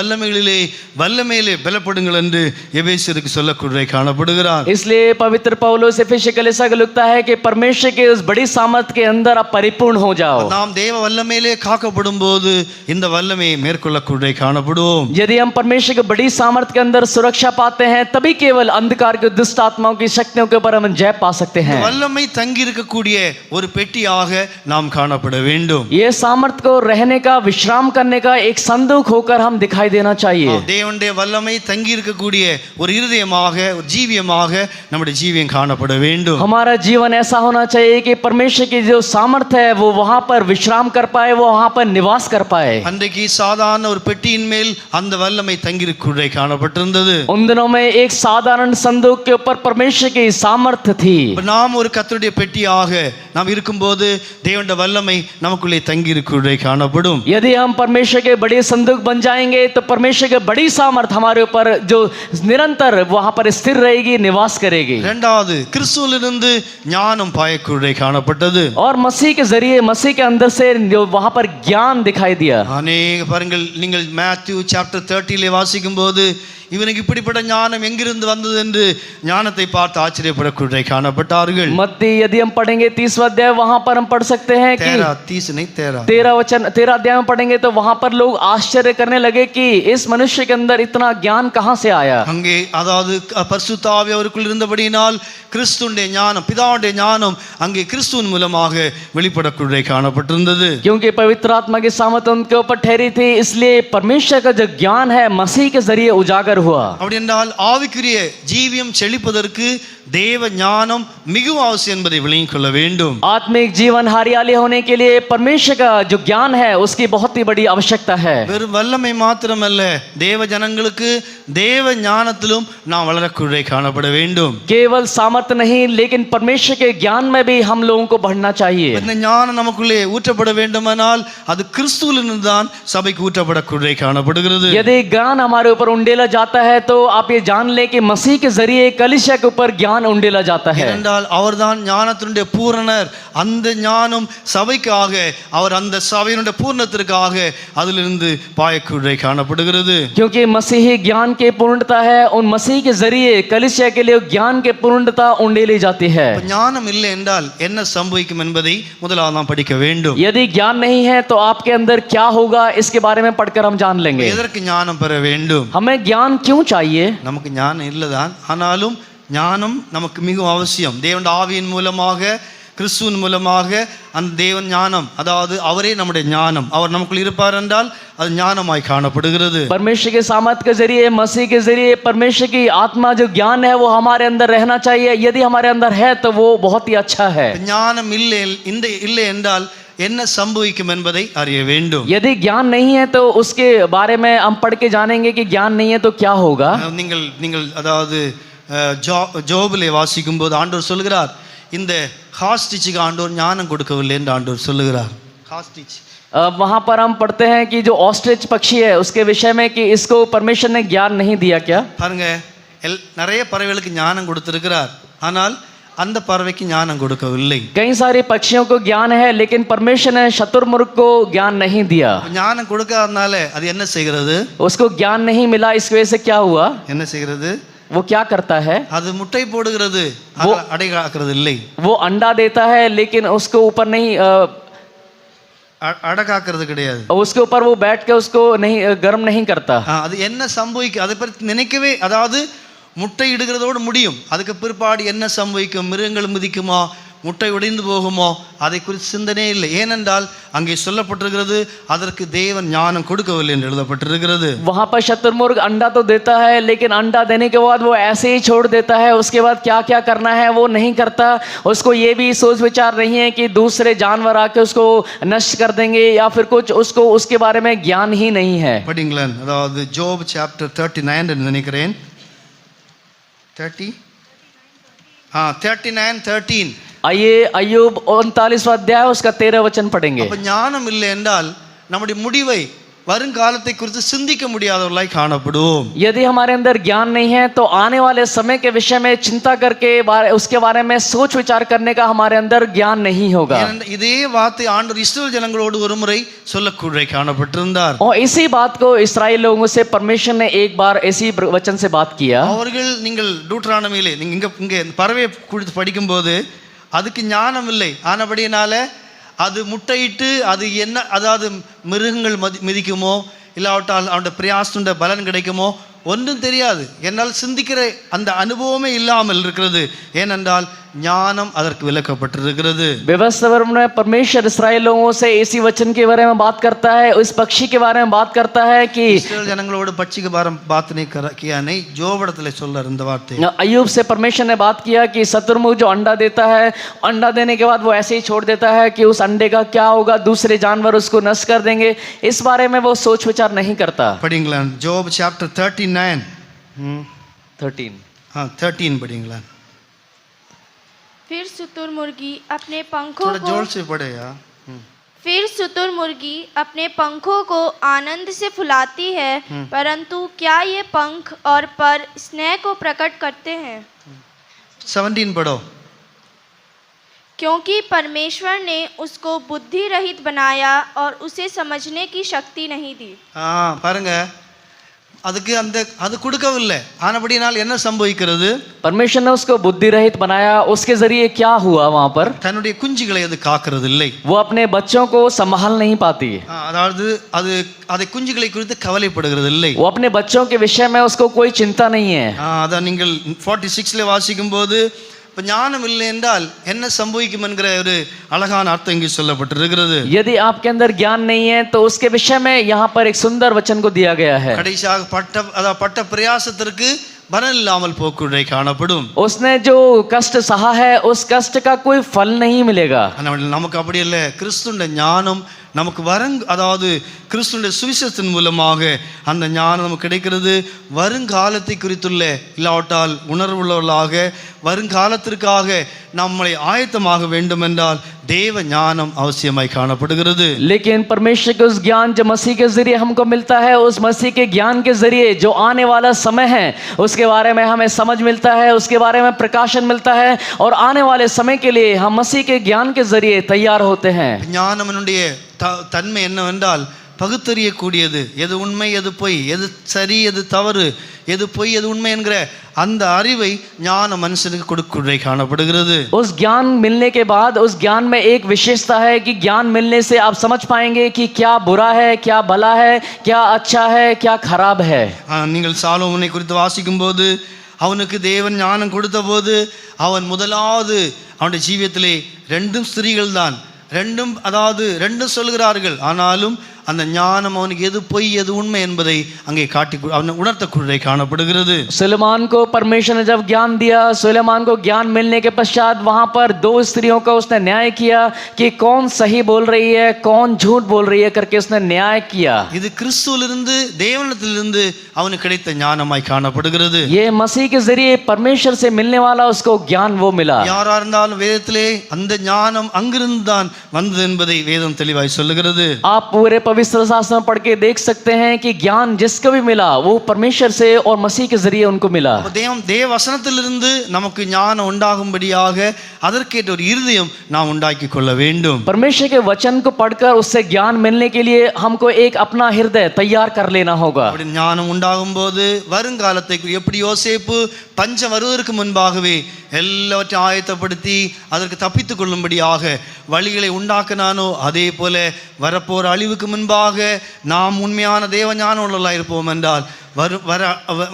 வல்லமையிலே பலப்படுங்கள் என்று எபேசியருக்கு சொல்லக்கூடிய காணப்படுகிறார். इसलिए पवित्र पौलुस एफेसियों कलीसिया को लिखता है कि परमेश्वर के उस बड़ी सामर्थ के अंदर आप परिपूर्ण हो जाओ. நாம் தேவ வல்லமையிலே காக்கப்படும் போது இந்த வல்லமையை மேற்கொள்ளக்கூடிய காணப்படுவோம். यदि हम परमेश्वर की बड़ी सामर्थ के अंदर सुरक्षा पाते हैं तभी केवल अंधकार के दुष्ट आत्माओं की शक्तियों के ऊपर हम जय पा सकते हैं. வல்லமை தங்கி இருக்கக்கூடிய ஒரு பெட்டியாக நாம் காணப்பட வேண்டும். ये सामर्थ को रहने का विश्राम करने का एक संदूक होकर हम दिखाई देना चाहिए. தேவனுடைய வல்லமை தங்கி இருக்கக்கூடிய ஒரு இருதயமாக ஒரு ஜீவியமாக நம்முடைய ஜீவியம் காணப்பட வேண்டும். हमारा जीवन ऐसा होना चाहिए कि परमेश्वर की जो सामर्थ है वो वहां पर विश्राम कर पाए, वो वहां पर निवास कर पाए. அன்றைக்கு சாதாரண ஒரு பெட்டியின் மேல் அந்த வல்லமை தங்கி இருக்கக்கூடிய காணப்பட்டிருந்தது. उन दिनों में एक साधारण संदूक के ऊपर परमेश्वर की सामर्थ थी. நாம் ஒரு கர்த்தருடைய பெட்டியாக நாம் இருக்கும்போது தேவனுடைய வல்லமை நமக்குள்ளே தங்கி இருக்கக்கூடிய காணப்படும். यदि हम परमेश्वर के बड़े संदूक बन जाएंगे तो परमेश्वर की बड़ी सामर्थ हमारे ऊपर जो निरंतर वहां पर स्थिर रहेगी, निवास करेगी. இரண்டாவது கிறிஸ்துவிலிருந்து ஞானம் பாயக்கூடிய காணப்பட்டது. और मसीह के जरिए मसीह के अंदर से जो वहां पर ज्ञान दिखाई दिया. அநேக பாருங்கள், நீங்கள் மேத்யூ சாப்டர் 30 வாசிக்கும் போது இவனுக்கு இப்படிப்பட்ட ஞானம் எங்கிருந்து வந்தது என்று ஞானத்தை பார்த்து ஆச்சரியப்படக்கூடிய காணப்பட்டார்கள். मत्ती यदि हम पढ़ेंगे 30वां अध्याय वहां पर हम पढ़ सकते हैं कि 13 वचन 13 अध्याय में पढ़ेंगे तो वहां पर लोग आश्चर्य करने लगे कि इस मनुष्य के अंदर इतना ज्ञान कहां से आया. அங்கே அதாவது பரிசுத்த ஆவி அவருக்குள் இருந்தபடியினால் கிறிஸ்துவின் ஞானம், பிதாவுடைய ஞானம் அங்கே கிறிஸ்துவின் மூலமாக வெளிப்படக்கூடிய காணப்பட்டிருந்தது. क्योंकि पवित्र आत्मा की सामर्थ उनके ऊपर ठहरी थी, इसलिए परमेश्वर का जो ज्ञान है मसीह के जरिए उजागर हुआ. அப்படி என்றால் ஆவிக்குரிய ஜீவியம் செழிப்பதற்கு தேவ ஞானம் மிகவும் அவசியம் என்பதை விளங்கிக் கொள்ள வேண்டும். आत्मिक जीवन हरियाली होने के लिए परमेश्वर का जो ज्ञान है उसकी बहुत ही बड़ी आवश्यकता है. வெறும் வல்லமை மாத்திரமல்ல, தேவ ஜனங்களுக்கு தேவ ஞானத்திலும் நாம் வளரக்கூடிய காணப்பட வேண்டும். केवल सामर्थ नहीं लेकिन परमेश्वर के ज्ञान में भी हम लोगों को बढ़ना चाहिए. இந்த ஞானம் நமக்குள்ளே ஊற்றப்பட வேண்டுமானால் அது கிறிஸ்துவிலிருந்து தான் சபைக்கு ஊற்றப்படக்கூடிய காணப்படுகிறது. यदि ज्ञान हमारे ऊपर उंडेला जाता है तो आप ये जान ले कि मसीह के जरिए कलीसिया के ऊपर ज्ञान उंडेला जाता है. ஏனென்றால் அவர்தான் ஞானத்தினுடைய பூரணர். அந்த ஞானம் சபைக்காக, அவர் அந்த சபையினுடைய பூர்ணத்திற்காக அதிலிருந்து பாயக்கூடிய காணப்படுகிறது. क्योंकि मसीह ज्ञान के पूर्णता है, उन मसीह के जरिए कलीसिया के लिए ज्ञान के पूर्णता उंडेली जाती है. ஞானம் இல்லை என்றால் என்ன சம்பவிக்கும் என்பதை முதலாவது நாம் படிக்க வேண்டும். यदि ज्ञान नहीं है तो आपके अंदर क्या होगा इसके बारे में पढ़कर हम जान लेंगे. எதற்கு ஞானம் பெற வேண்டும்? हमें ज्ञान क्यों चाहिए? நமக்கு ஞானம் இல்லைதான், ஆனாலும் ஞானம் நமக்கு மிகவும் அவசியம். தேவனுடைய ஆவியின் மூலமாக, கிறிஸ்துவின் மூலமாக அந்த தேவன் ஞானம், அதாவது அவரே நம்முடைய ஞானம், அவர் நமக்குள் இருப்பார் என்றால் அது ஞானமாய் காணப்படுகிறது. परमेश्वर के सामर्थ के जरिए, मसीह के जरिए परमेश्वर की आत्मा जो ज्ञान है वो हमारे अंदर रहना चाहिए. यदि हमारे अंदर है तो वो बहुत ही अच्छा है. ஞானம் இல்லை என்றால் என்ன சம்பவிக்கும் என்பதை அறிய வேண்டும். यदि ज्ञान नहीं है तो उसके बारे में हम पढ़ के जानेंगे कि ज्ञान नहीं है तो क्या होगा. நீங்கள் अதாவது ஜோபிலே வாசிக்கும் போது ஆண்டவர் சொல்கிறார், இந்த ஹாஸ்டிச்சுக்கு ஆண்டவர் ஞானம் கொடுக்கவில்லை என்று ஆண்டவர் சொல்லுகிறார். ஹாஸ்டிச் वहां पर हम पढ़ते हैं कि जो ऑस्ट्रिच पक्षी है उसके विषय में कि इसको परमेश्वर ने ज्ञान नहीं दिया क्या. பாருங்க, நிறைய பறவைகளுக்கு ஞானம் கொடுத்திருக்கிறார், ஆனால் அந்த பறவைக்கு ஞானம் கொடுக்கவில்லை. कई सारे पक्षियों को ज्ञान है लेकिन परमेश्वर ने शतुरमुर्ग को ज्ञान नहीं दिया. ஞானம் கொடுக்காதனால அது என்ன செய்கிறது? उसको ज्ञान नहीं मिला, इस वजह से क्या हुआ? என்ன செய்கிறது? वो क्या करता है? அது முட்டை போடுகிறது, அடை காக்கிறது இல்லை. वो अंडा देता है लेकिन उसको ऊपर नहीं அடை காக்கிறது கிடையாது. उसके ऊपर वो बैठ के उसको नहीं गर्म नहीं करता. அது என்ன சம்பவிக்கும் அதை பற்றி நினைக்கவே, அதாவது முட்டை இடுகிறதோடு முடியும். அதுக்கு பிற்பாடு என்ன சம்பவிக்கும்? மிருகங்கள் மிதிக்குமா, முட்டை உடைந்து போகுமோ, அதை குறித்து சிந்தனையே இல்லை. ஏனென்றால் அங்கே சொல்லப்பட்டிருக்கிறது அதற்கு தேவன் ஞானம் கொடுக்கவில்லை என்று எழுதப்பட்டிருக்கிறது. वहां पर शतुरमुर्ग अंडा तो देता है लेकिन अंडा देने के बाद वो ऐसे ही छोड़ देता है. उसके बाद क्या क्या करना है वो नहीं करता. उसको ये भी सोच विचार नहीं है कि दूसरे जानवर आके उसको नष्ट कर देंगे या फिर कुछ, उसको उसके बारे में ज्ञान ही नहीं है. படிங்களேன், அதாவது ஜோப் சாப்டர் 39 என்று நினைக்கிறேன். 30 39:13. आइए अय्यूब 39वां अध्याय उसका 13 वचन पढ़ेंगे। அப்ப ஞானம் இல்லை என்றால் நம்முடைய முடிவை வருங்காலத்தை குறித்து சிந்திக்க முடியாதவர்களாய் காணப்படுவோம். यदि हमारे अंदर ज्ञान नहीं है तो आने वाले समय के विषय में चिंता करके उसके बारे में सोच विचार करने का हमारे अंदर ज्ञान नहीं होगा। ஏனென்றால் இதே வார்த்தை ஆண்டவர் இஸ்ரவேல் ஜனங்களோடு ஒருமுறை சொல்லக்கூட காணப்பட்டிருந்தார். और इसी बात को इस्राएल लोगों से परमेश्वर ने एक बार ऐसी वचन से बात किया। அவர்கள் நீங்கள் டூட்ரானமிலே நீங்க இங்க பறவை குறித்து படிக்கும்போது அதுக்கு ஞானம் இல்லை, ஆனபடியினால அது முட்டையிட்டு அது என்ன, அதாவது மிருகங்கள் மிதிக்குமோ இல்லாவிட்டால் அவனுடைய பிரயாசத்துடைய பலன் கிடைக்குமோ ஒன்றும் தெரியாது. என்னால் சிந்திக்கிற அந்த அனுபவமே இல்லாமல் இருக்கிறது. ஏனென்றால் ஞானம் அதற்கு விலக்கப்பட்டிருக்கிறது. व्यवस्था में परमेश्वर इस्राएल लोगों से इसी वचन के बारे में बात करता है, इस पक्षी के बारे में बात करता है कि இஸ்ரவேல் ஜனங்களோடு பட்சிக்கு बात नहीं किया नहीं, ஜோபடத்திலே சொல்றார் இந்த வார்த்தை. अय्यूब से परमेश्वर ने बात किया कि शत्रुमुख जो अंडा देता है, अंडा देने के बाद वो ऐसे ही छोड़ देता है कि उस अंडे का क्या होगा, दूसरे जानवर उसको नष्ट कर देंगे, इस बारे में वो सोच विचार नहीं करता। படிங்களா ஜோब chapter 39 13 13 படிங்களா. फिर शुतुरमुर्गी अपने पंखों थोड़ा जोर को से पढ़े यार. फिर शुतुरमुर्गी अपने पंखों को आनंद से फुलाती है, परंतु क्या ये पंख और पर स्नेह को प्रकट करते हैं? 17 पढ़ो. क्योंकि परमेश्वर ने उसको बुद्धि रहित बनाया और उसे समझने की शक्ति नहीं दी। பாருங்க, அதுக்கு அந்த அது கொடுக்கவில்லை, ஆனபடியால் என்ன சம்பவிக்கிறது? परमेश्वर ने उसको बुद्धि रहित बनाया, उसके जरिए क्या हुआ वहां पर? தன்னுடைய குஞ்சுகளை அது காக்கிறது இல்லை. वो अपने बच्चों को संभाल नहीं पाती। அதாவது அது அதை குஞ்சுகளை குறித்து கவலைப்படுகிறது இல்லை. वो अपने बच्चों के विषय में उसको कोई चिंता नहीं है। அதான் நீங்கள் 46ல வாசிக்கும் போது இப்போ ஞானம் இல்லை என்றால் என்ன சம்பவிக்கும் என்கிற ஒரு அழகான அர்த்தம் இங்கு சொல்லப்பட்டிருக்கிறது. यदि आपके अंदर ज्ञान नहीं है तो उसके विषय में यहाँ पर एक सुंदर वचन को दिया गया है। கடைசியாக பட்ட பிரயாசத்திற்கு பலன் இல்லாமல் போக்குடை காணப்படும். उसने जो कष्ट सहा है उस कष्ट का कोई फल नहीं मिलेगा। நமக்கு அப்படி இல்லை. கிறிஸ்துவின் ஞானம் நமக்கு அதாவது கிறிஸ்துவின் சுவிசேஷத்தின் மூலமாக அந்த ஞானம் நமக்கு கிடைக்கிறது. வருங்காலத்தை குறித்துள்ள இல்லாவிட்டால் உணர்வுள்ளவர்களாக வருங்காலத்திற்காக நம்மளை ஆயத்தமாக வேண்டும் என்றால் देव ज्ञानम अवश्यमय காணப்படுகிறது. लेकिन परमेश्वर के उस ज्ञान जो मसीह के जरिए हमको मिलता है, उस मसीह के ज्ञान के जरिए जो आने वाला समय है उसके बारे में हमें समझ मिलता है, उसके बारे में प्रकाशन मिलता है और आने वाले समय के लिए हम मसीह के ज्ञान के जरिए तैयार होते हैं। ஞானமனுடைய தன்மை என்னவென்றால் பகுத்தறியக்கூடியது, எது உண்மை எது பொய், எது சரி எது தவறு, எது பொய் எது உண்மை என்கிற அந்த அறிவை ஞான மனுஷனுக்கு கொடுக்குறை காணப்படுகிறது. उस ज्ञान मिलने के बाद उस ज्ञान में एक विशेषता है कि ज्ञान मिलने से आप समझ पाएंगे कि क्या बुरा है, क्या भला है, क्या अच्छा है, क्या खराब है। நீங்கள் சாலோமோனை குறித்து வாசிக்கும்போது அவனுக்கு தேவன் ஞானம் கொடுத்த போது அவன் முதலாவது அவனுடைய ஜீவியத்திலே ரெண்டும் ஸ்திரீகள் தான், ரெண்டும் சொல்கிறார்கள். ஆனாலும் அந்த ஞானம் அவனுக்கு எது பொய் எது உண்மை என்பதை அங்கே காட்டி அவனை உணர்த்தக்கூடியதை காணப்படுகிறது. सुलेमान को परमेश्वर ने जब ज्ञान दिया, सुलेमान को ज्ञान मिलने के पश्चात वहां पर दो स्त्रियों का उसने न्याय किया कि कौन सही बोल रही है, कौन झूठ बोल रही है करके उसने न्याय किया। இது கிறிஸ்துவிலிருந்து தேவனிடத்திலிருந்து அவனுக்கு கிடைத்த ஞானமாய் காணப்படுகிறது. ये मसीह के जरिए परमेश्वर से मिलने वाला उसको ज्ञान वो मिला। யாரா இருந்தாலும் வேதத்திலே அந்த ஞானம் அங்கிருந்து தான் வந்தது என்பதை வேதம் தெளிவாய் சொல்லுகிறது. आप पूरे पवित्र शास्त्र में पढ़ के देख सकते हैं कि ज्ञान जिसको भी मिला वो परमेश्वर से और मसीह के जरिए उनको मिला। தேவ வசனத்திலிருந்து நமக்கு ஞானம் உண்டாகும்படியாக அதற்கேற்ற ஒரு இருதயம் நாம் உண்டாக்கி கொள்ள வேண்டும். परमेश्वर के वचन को पढ़कर उससे ज्ञान मिलने के लिए हमको एक अपना हृदय तैयार कर लेना होगा। அப்படி ஞானம் உண்டாகும்போது வருங்காலத்தை எப்படி யோசேப்பு பஞ்சம் வருவதற்கு முன்பாகவே எல்லாவற்றையும் ஆயத்தப்படுத்தி அதற்கு தப்பித்துக் கொள்ளும்படியாக வழிகளை உண்டாக்கினானோ அதே போல வரப்போற அழிவுக்கு முன்பாக நாம் உண்மையான தேவ ஞானம் உள்ளவர்களாக இருப்போம் என்றால்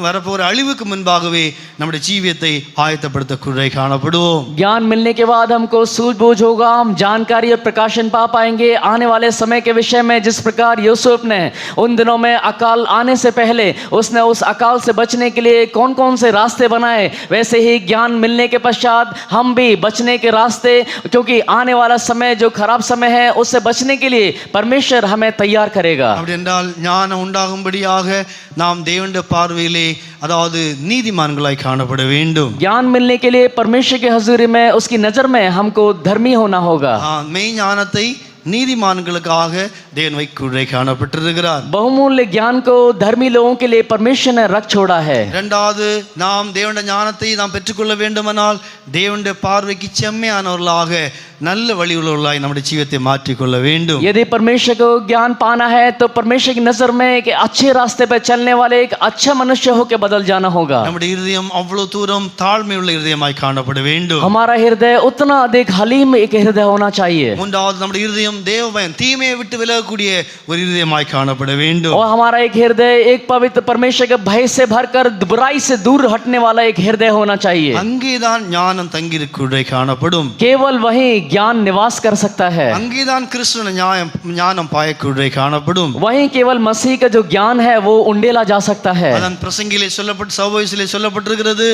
வரப்போற அழிவுக்கு முன்பாகவே நம்முடைய ஜீவியத்தை ஆயத்தப்படுத்தக்கூடிய காணப்படுவோம். ज्ञान मिलने के बाद हमको सूझबूझ होगा, हम जानकारी और प्रकाशन पा पाएंगे आने वाले समय के विषय में। जिस प्रकार यूसुफ ने उन दिनों में अकाल आने से पहले उसने उस अकाल से बचने के लिए कौन कौन से रास्ते बनाए, वैसे ही ज्ञान मिलने के पश्चात हम भी बचने के रास्ते, क्योंकि आने वाला समय जो खराब समय है उससे बचने के लिए परमेश्वर हमें तैयार करेगा। அப்படி என்றால் ஞானம் உண்டாகும்படியாக நாம் தேவனுடைய பார்வையிலே அதாவது நீதிமான்களாய் காணப்பட வேண்டும். ज्ञान मिलने के लिए परमेश्वर की हजूरी में उसकी नजर में हमको धर्मी होना होगा. மெய் ஞானத்தை நீதிமான்களுக்காக தேவன் வைக்குள்ளே காணப்பட்டிருக்கிறார். बहुमूल्य ज्ञान को धर्मी लोगों के लिए परमेश्वर ने रख छोड़ा है. இரண்டாவது நாம் தேவனுடைய ஞானத்தை நாம் பெற்றுக்கொள்ள வேண்டுமானால் தேவனுடைய பார்வைக்கு செம்மையானவர்களாக நல்ல வழி உள்ளவர்களாய் நம்முடைய ஜீவியத்தை மாற்றிக்கொள்ள வேண்டும். यदि परमेश्वर को ज्ञान पाना है तो परमेश्वर की नजर में एक अच्छे रास्ते पर चलने वाले एक अच्छा मनुष्य होकर बदल जाना होगा. நம்முடைய இருதயம் அவ்வளவு தூரம் தாழ்மை உள்ள இருதயமாய் காணப்பட வேண்டும். हमारा हृदय उतना अधिक हलीम एक हृदय होना चाहिए. மூன்றாவது நம்முடைய இருதயம் தேவபயம் தீமையை விட்டு விலகக்கூடிய ஒரு இருதயமாய் காணப்பட வேண்டும். और हमारा एक हृदय एक पवित्र परमेश्वर के भय से भरकर बुराई से दूर हटने वाला एक हृदय होना चाहिए. அங்கேதான் ஞானம் தங்கியிருக்குள்ளே காணப்படும். केवल वही ज्ञान निवास कर सकता है. அங்கேதான் கிறிஸ்துவின் ஞானம் பாயக்குள்ளே காணப்படும். वहीं केवल मसीह का जो ज्ञान है वो उंडेला जा सकता है. அதன் பிரசங்கிலே சொல்லப்பட்டு சபையிலே சொல்லப்பட்டிருக்கிறது,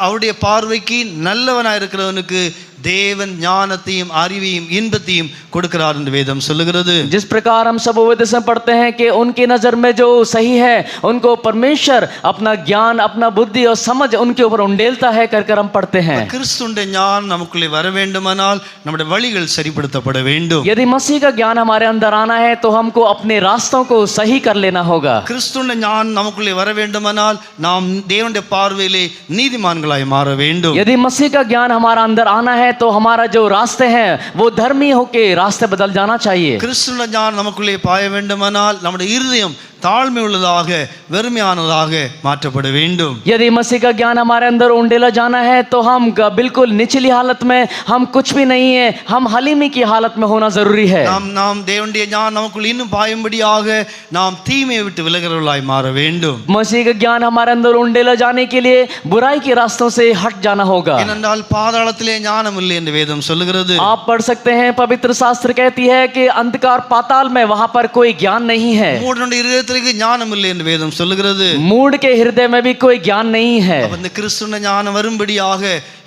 அவருடைய பார்வைக்கு நல்லவனாய் இருக்கிறவனுக்கு தேவன் ஞானத்தையும் அறிவையும் இன்பத்தையும் கொடுக்கிறார் என்று வேதம் சொல்லுகிறது. जिस प्रकार हम सब वेद में पढ़ते हैं कि उनकी नजर में जो सही है उनको परमेश्वर अपना ज्ञान अपना बुद्धि और समझ उनके ऊपर उंडेलता है कर हम पढ़ते हैं. கிறிஸ்துவின் ஞானம் நமக்குள்ளே வர வேண்டுமானால் நம்முடைய வழிகள் சரிப்படுத்தப்பட வேண்டும். यदि मसीह का ज्ञान हमारे अंदर आना है तो हमको अपने रास्तों को सही कर लेना होगा. கிறிஸ்துவின் ஞானம் நமக்குள்ளே வர வேண்டுமானால் நாம் தேவனுடைய பார்வையிலே நீதிமான்களாய் மாற வேண்டும். यदि मसीह का ज्ञान हमारा अंदर आना है तो हमारा जो रास्ते हैं वो धर्मी होके रास्ते बदल जाना चाहिए. கிறிஸ்துவின் ஞானம் நமக்குள்ளே பாய வேண்டுமானால் நம்முடைய இருதயம் தாழ்மை உள்ளதாக வெறுமையானதாக மாற்றப்பட வேண்டும். यदि मसीह का ज्ञान हमारे अंदर उंडेला जाना है तो हम बिल्कुल निचली हालत में हम कुछ भी नहीं है, हम हलीमी की हालत में होना जरूरी है. நாம் தேவனுடைய ஞானம் நமக்குள் இன்னும் பாயும்படியாக நாம் தீமையை விட்டு விலகிறவர்களாய் மாற வேண்டும். मसीह का ज्ञान हमारे अंदर उंडेला जाने के लिए बुराई के रास्तों से हट जाना होगा. ஏனென்றால் பாதாளத்திலே ஞானம் இல்லை என்று வேதம் சொல்லுகிறது. आप पढ़ सकते हैं पवित्र शास्त्र कहती है कि अंधकार पाताल में वहां पर कोई ज्ञान नहीं है. மூடனுடைய இருதயத்திற்கு ஞானம் இல்லை என்று வேதம் சொல்லுகிறது. मूड के हृदय में भी कोई ज्ञान नहीं है. அப்ப இந்த கிறிஸ்துவின் ஞானம் வரும்படியாக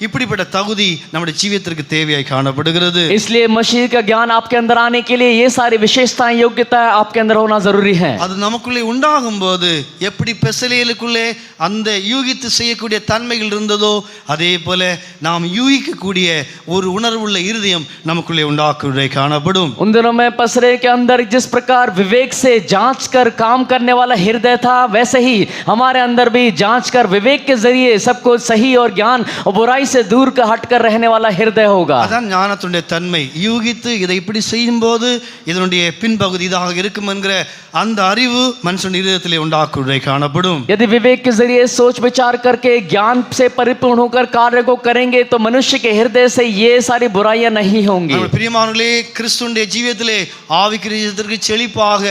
இப்படிப்பட்ட தகுதி நம்முடைய ஜீவியத்திற்கு தேவையாய் காணப்படுகிறது. इसलिए मसीह का ज्ञान आपके अंदर आने के लिए ये सारी विशेषताएं योग्यताएं आपके अंदर होना जरूरी है. அது நமக்குள்ளே உண்டாகும் போது எப்படி பெசலேலுக்குள்ளே அந்த யூகித்து செய்யக்கூடிய தன்மைகள் இருந்ததோ அதே போல நாம் யூகிக்கக்கூடிய ஒரு உணர்வுள்ள இருதயம் நமக்குள்ளே உண்டாக்குவதை காணப்படும். उन दिनों में पसरे के अंदर जिस प्रकार विवेक से जांच कर काम करने वाला हृदय था वैसे ही हमारे अंदर भी जांच कर विवेक के जरिए सबको सही और ज्ञान और बुराई से दूर का हटकर रहने वाला हृदय होगा. அதான் ஞானத்துடைய தன்மை. யூகித்து இதை இப்படி செய்யும்போது இதனுடைய பின்பகுதி இதாக இருக்கும் என்கிற அந்த அறிவு மனுஷன் இதயத்திலே உண்டாக்குவதை காணப்படும். यदि विवेक के जरिए सोच विचार करके ज्ञान से परिपूर्ण होकर कार्य को करेंगे तो मनुष्य के हृदय से ये सारी बुराइयां नहीं होंगी. பிரியமானவர்களே, கிறிஸ்துவின் ஜீவியத்திலே ஆவிக்குரியதற்கு செழிப்பாக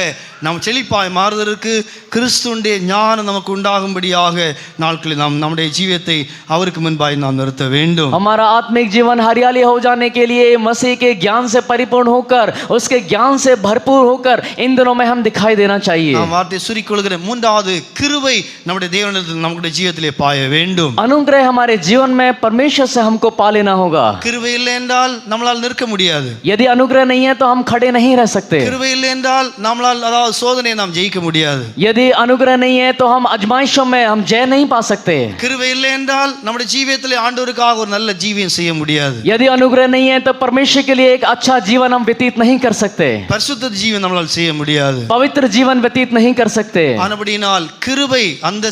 நாம் செழிப்பாய் மாறுவதற்கு கிறிஸ்துவின் ஞானம் நமக்கு உண்டாகும்படியாக நாட்களில் நாம் நம்முடைய ஜீவியத்தை அவருக்கு முன்பாய் நாம் நிறுத்த வேண்டும். हमारा आत्मिक जीवन हरियाली हो जाने के लिए मसीह के ज्ञान से परिपूर्ण होकर उसके ज्ञान से भरपूर होकर इन दिनों में हम दिखाई देना चाहिए. நாம் வார்த்தை சுருக்கிக்கொள்கிற மூன்றாவது கிருபை நம்முடைய தேவனிடத்தில் நம்முடைய ஜீவியத்திலே பாய வேண்டும். अनुग्रह हमारे जीवन में परमेश्वर से हमको पा लेना होगा. கிருபை இல்லை என்றால் நம்மளால் நிற்க முடியாது. यदि अनुग्रह नहीं है तो हम खड़े नहीं रह सकते. கிருபை இல்லை என்றால் நம்மளால் அதாவது சோதனையை நாம் ஜெயிக்க முடியாது. यदि अनुग्रह नहीं है तो हम आजमाइशों में हम जय नहीं पा सकते. கிருபை இல்லை என்றால் நம்முடைய ஜீவியத்திலே ஆண்டவருக்காக ஒரு நல்ல ஜீவியம் செய்ய முடியாது. यदि अनुग्रह नहीं है तो परमेश्वर के लिए एक अच्छा जीवन हम व्यतीत नहीं कर सकते. பரிசுத்த ஜீவன் நம்மளால் செய்ய முடியாது. पवित्र जीवन व्यतीत नहीं कर सकते. ஆனபடியினால் கிருபை அந்த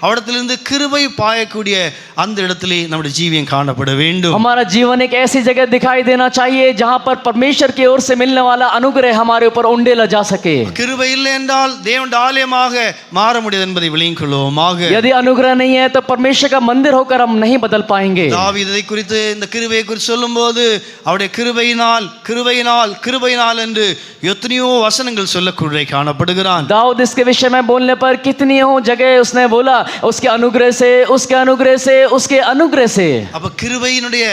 அவரிடத்திலிருந்து கிருபை பாயக்கூடிய அந்த இடத்திலே நம்முடைய ஜீவியம் காணப்பட வேண்டும். हमारा जीवन एक ऐसी जगह दिखाई देना चाहिए जहां पर परमेश्वर की ओर से मिलने वाला अनुग्रह हमारे ऊपर उंडेला जा सके. கிருபை இல்லை என்றால் தேவனுடைய ஆலயமாக மாற முடியாது என்பதை விளங்கிக் கொள்வோமாக. यदि अनुग्रह नहीं है तो परमेश्वर का मंदिर होकर हम नहीं बदल पाएंगे. தாவீது இதை குறித்து இந்த கிருபையை குறித்து சொல்லும்போது அவருடைய கிருபையினால் கிருபையினால் கிருபையினால் என்று எத்தனையோ வசனங்கள் சொல்லக்கூடிய காணப்படுகிறான். दाऊद इसके विषय में बोलने पर कितनी जगह उसने बोला उसके अनुग्रह से उसके अनुग्रह से उसके अनुग्रह से. அப்ப கிருபையினுடைய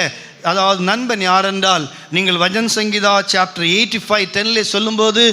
அதாவது நண்பன் யார் என்றால் நீங்கள் வஜன் சங்கீதா சாப்டர் 85:10 சொல்லும்போது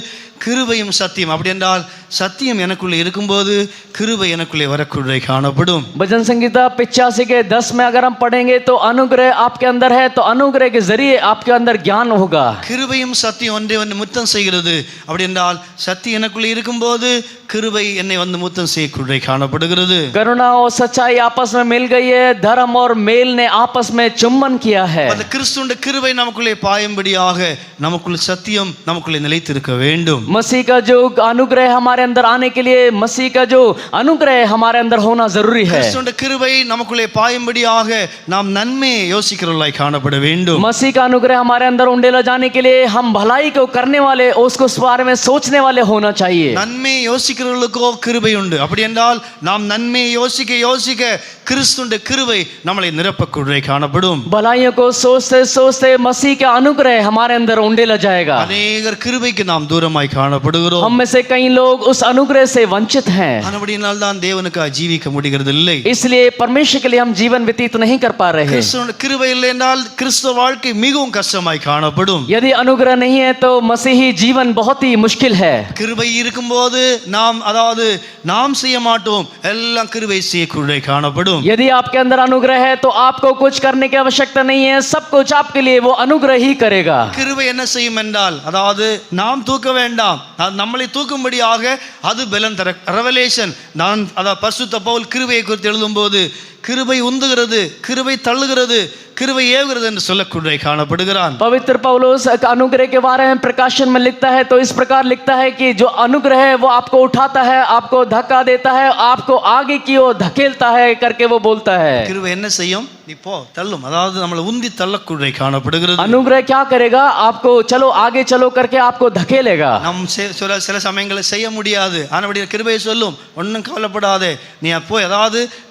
கிருபையும் சத்தியம், அப்படி என்றால் சத்தியம் எனக்குள்ளே இருக்கும்போது கிருபை எனக்குள்ளே வரக்குள்ளே காணப்படும். भजन संगीता 85 के 10 में अगर हम पढ़ेंगे तो अनुग्रह आपके अंदर है, तो अनुग्रह के जरिए आपके अंदर ज्ञान होगा. கிருபையும் சத்தியம் ஒன்றே ஒன்று முத்தம் செய்கிறது, அப்படி என்றால் சத்தியம் எனக்குள்ளே இருக்கும்போது கிருபை என்னை வந்து முத்தம் செய்யக்குள்ளே காணப்படுகிறது. करुणा और सच्चाई आपस में मिल गई है, धर्म और मेल ने आपस में चुम्बन किया है. அந்த கிறிஸ்துவின் கிருபை நமக்குள்ளே பாயும்படியாக நமக்குள்ள சத்தியம் நமக்குள்ளே நிலைத்திருக்க வேண்டும். मसीह का जो अनुग्रह हमारे अंदर आने के लिए मसीह का जो अनुग्रह हमारे अंदर होना जरूरी है. கிறிஸ்துவின் கிருபை நமக்குள்ளே பாயும்படியாக நாம் நன்மையை யோசிக்கிறவர்களாய் காணப்பட வேண்டும். मसीह का अनुग्रह हमारे अंदर उंडेला जाने के लिए हम भलाई को करने वाले, उसको उस बारे में सोचने वाले होना चाहिए. நன்மையை யோசிக்கிறவர்களுக்கோ கிருபை உண்டு, அப்படி என்றால் நாம் நன்மையை யோசிக்க யோசிக்க கிறிஸ்துவின் கிருபை நம்மளை நிரப்பக்குள்ளே காணப்படும். भलाइयों को सोचते सोचते मसीह का अनुग्रह हमारे अंदर उंडेला जाएगा. அநேகர் கிருபைக்கு நாம் தூரமாய் காணப்படுகிறோம். हम में से कई लोग उस अनुग्रह से वंचित हैं. அப்படினால் தான் தேவனுக்கு ஜீவிக்க முடிகிறது இல்லை. इसलिए परमेश्वर के लिए हम जीवन व्यतीत नहीं कर पा रहे हैं. கிறிஸ்துவின் கிருபை இல்லை என்றால் கிறிஸ்துவ வாழ்க்கை மிகவும் கஷ்டமாய் காணப்படும். यदि अनुग्रह नहीं है तो मसीही जीवन बहुत ही मुश्किल है. கிருபை இருக்கும்போது நாம் செய்ய மாட்டோம், எல்லாம் கிருபை செய்யக்குள்ளே காணப்படும். यदि आपके अंदर अनुग्रह है तो आपको कुछ करने की आवश्यकता नहीं है, सब कुछ आपके लिए वो अनुग्रह ही करेगा. கிருபை என்ன செய்யும் என்றால் நாம் தூக்க வேண்டாம், நம்மளை தூக்கும்படியாக அது பலன் தர. ரெவலேஷன் பரிசுத்த பவுல் கிருபையை குறித்து எழுதும்போது கிருபை உந்துகிறது, கிருபை தள்ளுகிறது, கிருபை ஏவுகிறது என்று சொல்லக்கூடிய காணப்படுகிறான். पवित्र पौलुस अनुग्रह के बारे में प्रकाशन में लिखता है तो इस प्रकार लिखता है कि जो अनुग्रह है वो आपको उठाता है, आपको धक्का देता है, आपको आगे की ओर धकेलता है करके वो बोलता है. கிருபை என்ன செய்யும்? நீ போ தள்ளும், நம்மளை உந்தி தள்ளக்கூடிய காணப்படுகிறது. अनुग्रह क्या करेगा? आपको चलो आगे चलो करके आपको धकेलेगा. நம் சில சமயங்களை செய்ய முடியாது, ஆனால் கிருபை சொல்லும் ஒன்றும் கவலைப்படாதே, நீ போய்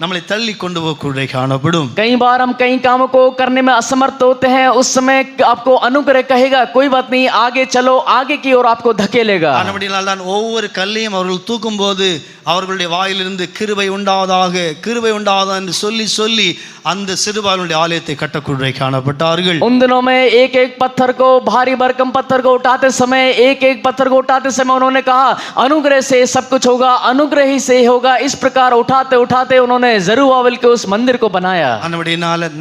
நம்மளை தள்ளி கொண்டு போகக்கூடிய காணப்படும். कई बार हम कई कामों को करने में असमर्थ होते हैं, उस समय आपको अनुग्रह कहेगा कोई बात नहीं, आगे चलो, आगे की ओर आपको धकेलेगा. தான் ஒவ்வொரு கல்லையும் அவர்கள் தூக்கும் போது அவர்களுடைய வாயிலிருந்து கிருபை உண்டாவதாக, கிருபை உண்டாவதாக என்று சொல்லி சொல்லி அந்த சிறுபாலுடைய ஆலயத்தை கட்டக்கூடிய காணப்பட்டார்கள். उन दिनों में एक एक पत्थर को, भारी भरकम पत्थर को उठाते समय, एक एक पत्थर को उठाते समय उन्होंने कहा अनुग्रह से सब कुछ होगा, अनुग्रह ही से होगा. इस प्रकार उठाते उठाते उन्होंने जरूबाबेल के उस मंदिर को बनाया.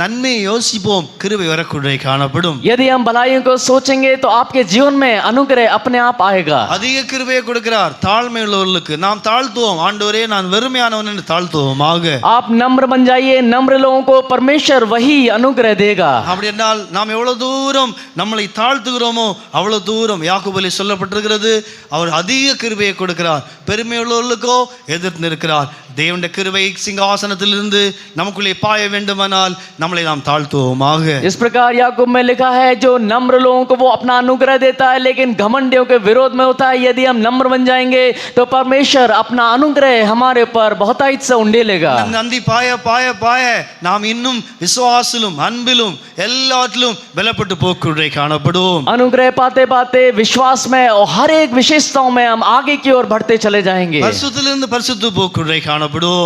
நன்மை யோசிப்போம், கிருபை வரக்கூடிய காணப்படும். यदि हम भलाइयों को सोचेंगे तो आपके जीवन में अनुग्रह अपने आप आएगा. அதிக கிருபையை கொடுக்கிறார் தாழ்மை உள்ளவர்களுக்கு. நாம் தாழ்த்துவோம், ஆண்டவரே நான் வெறுமையானவன் என்று தாழ்த்துவோமாக. आप नम्र बन जाइए, नम्र लोगों को परमेश्वर वही अनुग्रह देगा. அப்படி என்றால் நாம் எவ்வளவு தூரம் நம்மளை தாழ்த்துகிறோமோ அவ்வளவு தூரம் யாக்கோபிலே சொல்லப்பட்டிருக்கிறது, அவர் அதிக கிருபையை கொடுக்கிறார். பெருமை உள்ளவர்களுக்கோ எதிர்த்து நிற்கிறார். தேவனுடைய கிருபை சிங்காசனத்திலிருந்து நமக்குள்ளே பாய வேண்டுமானால் நம்மளை நாம் தாழ்த்துவோமாக. इस प्रकार याकूब में लिखा है जो नम्र लोगों को वो अपना अनुग्रह देता है, लेकिन घमंडियों के विरोध में होता है. यदि हम नम्र बन जाएंगे तो परमेश्वर अपना अनुग्रह हमारे ऊपर बहुतायत से उंडेलेगा. நந்தி பாய பாய பாய நாம் இன்னும் விசுவாசிலும் அன்பிலும் எல்லாத்திலும் பலப்பட்டு போக்குள்ளே காணப்படுவோம். अनुग्रह पाते पाते विश्वास में और हर एक विशेषताओं में हम आगे की ओर बढ़ते चले जाएंगे. பரிசுத்திலிருந்து பரிசுத்த போக்குள்ளே காணப்படுவோம்.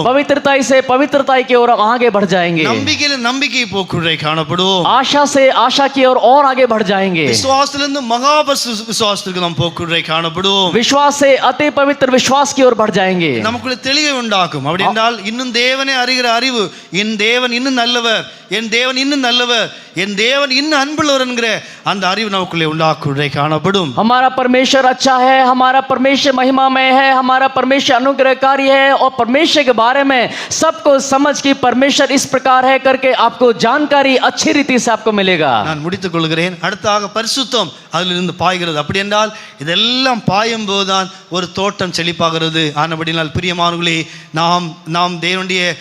पवित्रताई से पवित्रताई की ओर हम आगे बढ़ जाएंगे. நம்பிக்கையில நம்பிக்கை போக்குள்ளே காணப்படுவோம். आशा से आशा की ओर और आगे बढ़ जाएंगे. விசுவாசத்திலிருந்து மகா விசுவாசத்திற்கு நாம் போக்குள்ளே காணப்படுவோம். विश्वास से अति पवित्र विश्वास की ओर बढ़ जाएंगे. நமக்குள்ள தெளிவை உண்டாக்கும். அப்படி என்றால் இன்னும் தேவனை அறிகிற அறிவு, என் தேவன் இன்னும் நல்லவர், என் தேவன் இன்னும் நல்லவர், என் தேவன் இன்னும் அன்புள்ளவர் என்கிற அந்த அறிவு நமக்குள்ளே உண்டாக்குள்ளே காணப்படும். हमारा परमेश्वर अच्छा है, हमारा परमेश्वर महिमामय है, हमारा परमेश्वर अनुग्रहकारी है और परमेश्वर के बारे में सबको समझ की परमेश्वर इस प्रकार है करके आपको जानकारी अच्छी रीति से आपको मिलेगा. நான் முடித்துக் கொள்கிறேன். அடுத்தாக பரிசுத்தம் அதிலிருந்து பாய்கிறது. அப்படி என்றால் இதெல்லாம் பாயும் போதுதான் ஒரு தோட்டம் செழிப்பாகிறது. ஆனபடினால் பிரியமானவர்களே, நாம் தேவனுடைய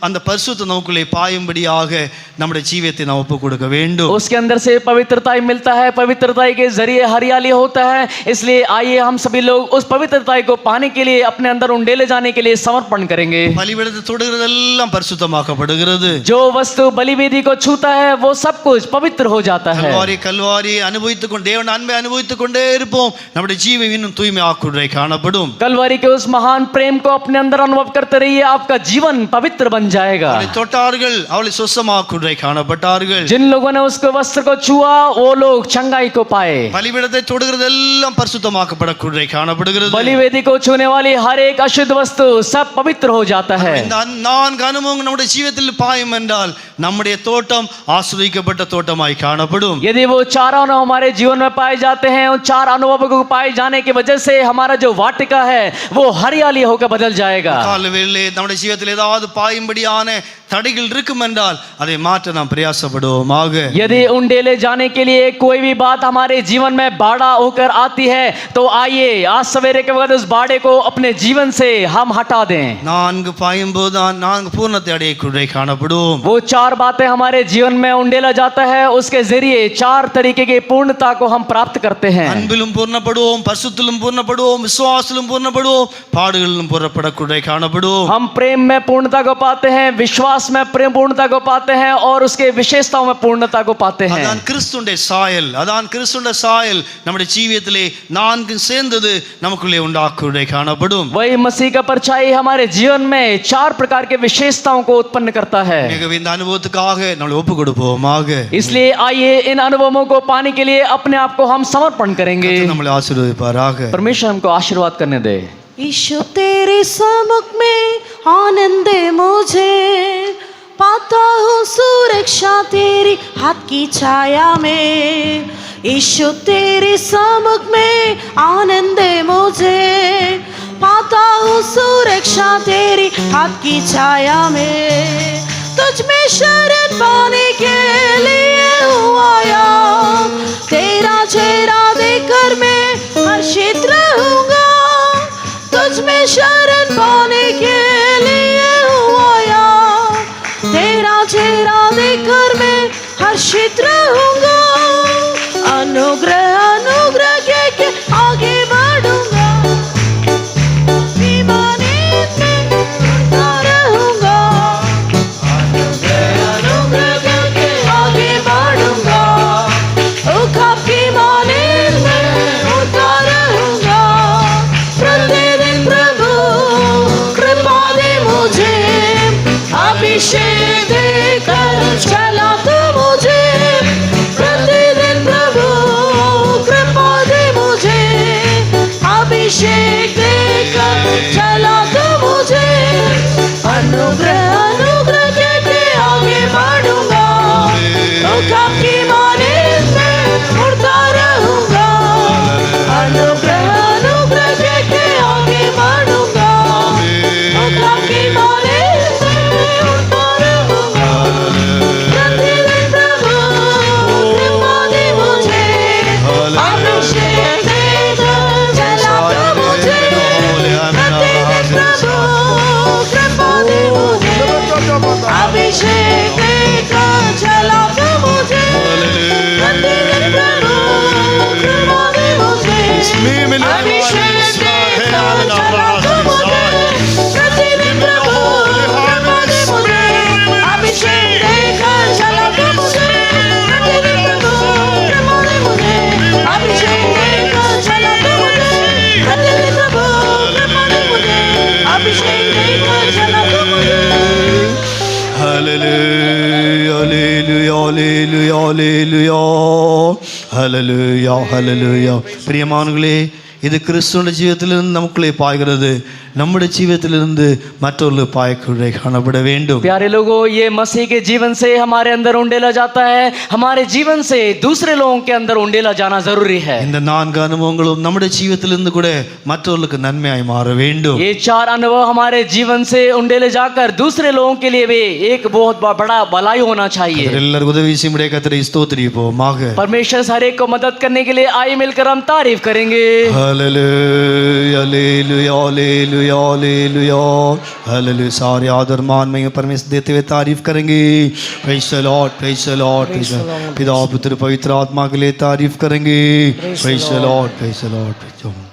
அந்த பரிசுத்தம் நமக்குள்ளே பாயும்படியாக நம்முடைய ஜீவியத்தை நாம் ஒப்புக் கொடுக்க வேண்டும். उसके अंदर से पवित्रताई मिलता है, पवित्रताई के जरिए हरियाली होता है. इसलिए आइए हम सभी लोग उस पवित्रताई को पाने के लिए अपने अंदर उंडेले जाने के लिए समर्पण करेंगे. பலிபீடத்தை தொடுகிறதெல்லாம் பரிசுத்தமாக்கப்படுகிறது. जो वस्तु बलिवेदी को छूता है वो सब कुछ पवित्र हो जाता है. கல்வாரி அனுபவித்துக் கொண்டு தேவன் அன்பை அனுபவித்துக் கொண்டே இருப்போம். நம்முடைய ஜீவன் இன்னும் தூய்மையாக்குள்ளே காணப்படும். कलवरी के उस महान प्रेम को अपने अंदर अनुभव करते रहिए, आपका जीवन पवित्र बन जाएगा. தொட்டார்கள் அவளை சுத்தமாக்குள்ளே படக்கூடியவர்களாய் காணப்பட்டார்கள். जिन लोगों ने उसके वस्त्र को छुआ वो लोग चंगाई को पाए. பலிபீடத்தை தொடுகிறதெல்லாம் பரிசுத்தமாக்கப்படக்கூடியவர்களாய் காணப்படுகிறது. बलिवेदी को छूने वाली हर एक अशुद्ध वस्तु सब पवित्र हो जाता है. இந்த நான்கு அனுபவங்கள் நம்முடைய ஜீவிதத்தில் பாயும் என்றால் நம்முடைய தோட்டம் ஆசீர்வதிக்கப்பட்ட தோட்டமாய் காணப்படும். यदि वो चार अनुभव हमारे जीवन में पाए जाते हैं, उन चार अनुभवों को पाए जाने की वजह से हमारा जो वाटिका है वो हरियाली होकर बदल जाएगा. காலவேளை நம்முடைய ஜீவிதத்தில் ஏதாவது பாயும்படியான தடைகள் இருக்கும் என்றால் அதை மாற்ற நாம் பிரயாசப்படுவோமாக. यदि उंडेले जाने के लिए कोई भी बात हमारे जीवन में बाड़ा होकर आती है तो आइए आज सवेरे के वक्त उस बाड़े को अपने जीवन से हम हटा दें. நான்கு பாயும் போதுதான் நான்கு பூர்ணத்தை அடையக்கூடிய காணப்படும். वो चार बातें हमारे जीवन में उंडेला जाता है, उसके जरिए चार तरीके की पूर्णता को हम प्राप्त करते हैं. அன்பிலும் பூர்ணப்படுவோம், பரிசுத்திலும் பூர்ணப்படுவோம், விசுவாசத்திலும் பூர்ணப்படுவோம், பாடுகளிலும் பூர்ணப்படக்கூடிய காணப்படும். हम प्रेम में पूर्णता को पाते हैं, विश्वास में प्रेम पूर्णता को पाते हैं और उसके विशेषताओं में पूर्णता को पाते हैं. அதான் கிறிஸ்துவின் சாயல், அதான் கிறிஸ்துவின் சாயல் நம்முடைய ஜீவியத்திலே நான்கு சேர்ந்தது நமக்குள்ளே உண்டாக்குடைய காணப்படும். वही मसीह का परछाई हमारे जीवन में चार प्रकार के विशेषताओं को उत्पन्न करता है. மிகவே இந்த அனுபவத்துக்காக நம்மளை ஒப்பு கொடுப்போமாக. इसलिए आइए इन अनुभवों को पाने के लिए अपने आप को हम समर्पण करेंगे. கர்த்தர் நம்மளை ஆசீர்வதிப்பாராக. परमेश्वर हमको आशीर्वाद करने दे. ईशो तेरे सम्मुख में आनंद है मुझे, पाता हूँ सुरक्षा तेरी हाथ की छाया में. ईशो तेरे सम्मुख में आनंद है मुझे, पाता हूँ सुरक्षा तेरी हाथ की छाया में. तुझ में शरण पाने के लिए हूँ आया, तेरा चेहरा देखकर मैं हर्षित रहूंगा. तुझ में शरण पाने के लिए हूँ आया, तेरा चेहरा देखकर मैं हर्षित रहूंगा. अनुग्रह अनुग्रह के आगे बढ़ूंगा, ईमानी में बढ़ता रहूंगा. अनुग्रह अनुग्रह के आगे बढ़ूंगा, आपकी माने में बढ़ता रहूंगा. प्रतिदिन प्रभु कृपा दे मुझे, अभिषेक देकर चला तू मुझे. प्रतिदिन प्रभु कृपा दे मुझे, अभिषेक देकर चला तू मुझे. अनुग्रह अनुग्रह के आगे बढ़ूंगा, आपकी माने में उड़ता रहूंगा. अनुग्रह अनुग्रह के आगे बढ़ूंगा, आपकी माने में उड़ता रहूंगा. प्रतिदिन प्रभु कृपा दे मुझे, अभिषेक देकर चला तू मुझे. प्रतिदिन प्रभु कृपा दे मुझे, अभिषेक देकर चला तू मुझे. प्रतिदिन प्रभु कृपा दे मुझे, अभिषेक देकर चला तू मुझे. प्रतिदिन प्रभु कृपा दे मुझे, अभिषेक देकर चला तू मुझे. प्रतिदिन प्रभु कृपा दे मुझे, अभिषेक देकर चला तू मुझे. प्रतिदिन प्रभु कृपा दे मुझे, अभिषेक देकर चला तू मुझे. Hallelujah, hallelujah, hallelujah, hallelujah, hallelujah, hallelujah. பிரியமானவர்களே, இது கிறிஸ்துவின் ஜீவியத்திலிருந்து நமக்குள்ளே பாய்கிறது. நம்முடைய ஜீவியத்திலிருந்து மற்றவர்களுக்கு பாயக்குள்ளே காணப்பட வேண்டும். प्यारे लोगों, ये मसीह के जीवन से हमारे अंदर उंडेला जाता है. हमारे जीवन से दूसरे लोगों के अंदर उंडेला जाना जरूरी है. இந்த நான்கு அனுபவங்களும் நம்முடைய ஜீவியத்திலிருந்து கூட மற்றவர்களுக்கு நன்மையாய் மாற வேண்டும். ये चार अनुभव हमारे जीवन से उंडेले जाकर दूसरे लोगों के लिए भी एक बहुत बड़ा भलाई होना चाहिए. எல்லாரும் உதவி செய்யும்படியாக கர்த்தரை ஸ்தோத்திரிப்போமாக. परमेश्वर हर एक को मदद करने के लिए आइए मिलकर हम तारीफ करेंगे. Hallelujah, hallelujah, hallelujah, hallelujah, hallelujah. सारे आदर मान में परमेश्वर देते हुए तारीफ करेंगे. Praise the Lord, praise the Lord, praise the Lord. पिता पुत्र पवित्र आत्मा के लिए तारीफ करेंगे. Praise the Lord, praise the Lord, praise the Lord.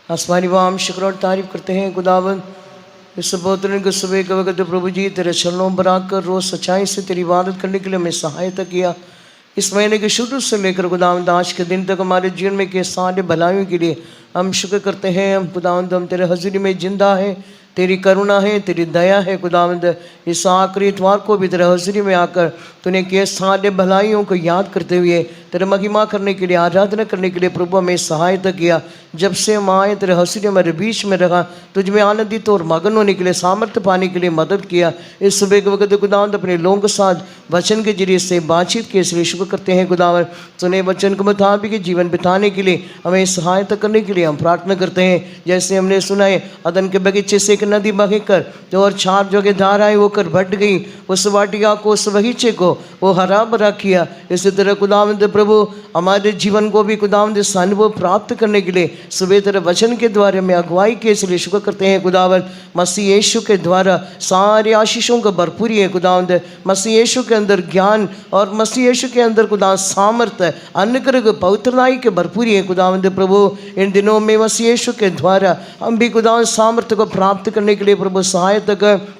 आसमानी वाम शुक्र और तारीफ करते हैं खुदावन. इस बोतने को सुबह के वक्त प्रभु जी तेरे चरणों पर आकर रोज सच्चाई से तेरी इबादत करने के लिए हमें सहायता किया. इस महीने के शुरू से लेकर खुदावंद आज के दिन तक हमारे जीवन में के सारे भलाइयों के लिए हम शुक्र करते हैं. हम खुदावंद हम तेरे हज़ूरी में जिंदा है, तेरी करुणा है, तेरी दया है खुदावंद। इस आखिरी इतवार को भी तेरे हज़ूरी में आकर तूने किए सारे भलाइयों को याद करते हुए तेरे महिमा करने के लिए, आराधना करने के लिए प्रभु हमें सहायता किया। जब से हम आए तेरे हज़ूरी हमारे बीच में रखा, तुझ में आनंदित और मगन होने के लिए, सामर्थ्य पाने के लिए मदद किया। इस सुबह के वक्त खुदावंद अपने लोगों के साथ वचन के जरिए से बातचीत किए, इसलिए शुक्र करते हैं खुदावंद। सुने वचन के मुताबिक जीवन बिताने के लिए हमें सहायता करने के लिए हम प्रार्थना करते हैं। जैसे हमने सुना है, अदन के बगीचे से एक नदी बहकर जो और 4 जगह धाराएं होकर बढ़ गई, उस वाटिका को, उस बगीचे को वो हरा भरा किया। इसी तरह खुदावंद प्रभु हमारे जीवन को भी खुदावंद इस अनुभव प्राप्त करने के लिए सुबह तेरे वचन के द्वारा में अगुवाई के, इसलिए शुक्र करते हैं खुदावंद। मसीह यीशु के द्वारा सारे आशीषों का भरपूरी है खुदावंद। मसीह यीशु के अंदर ज्ञान और मसीह यीशु के अंदर खुदा सामर्थ्य, अनुग्रह, पवित्रताई के भरपूरी है खुदावंद प्रभु। इन दिनों में मसीह यीशु के द्वारा हम भी खुदा सामर्थ्य को प्राप्त करने के लिए प्रभु सहायता कर।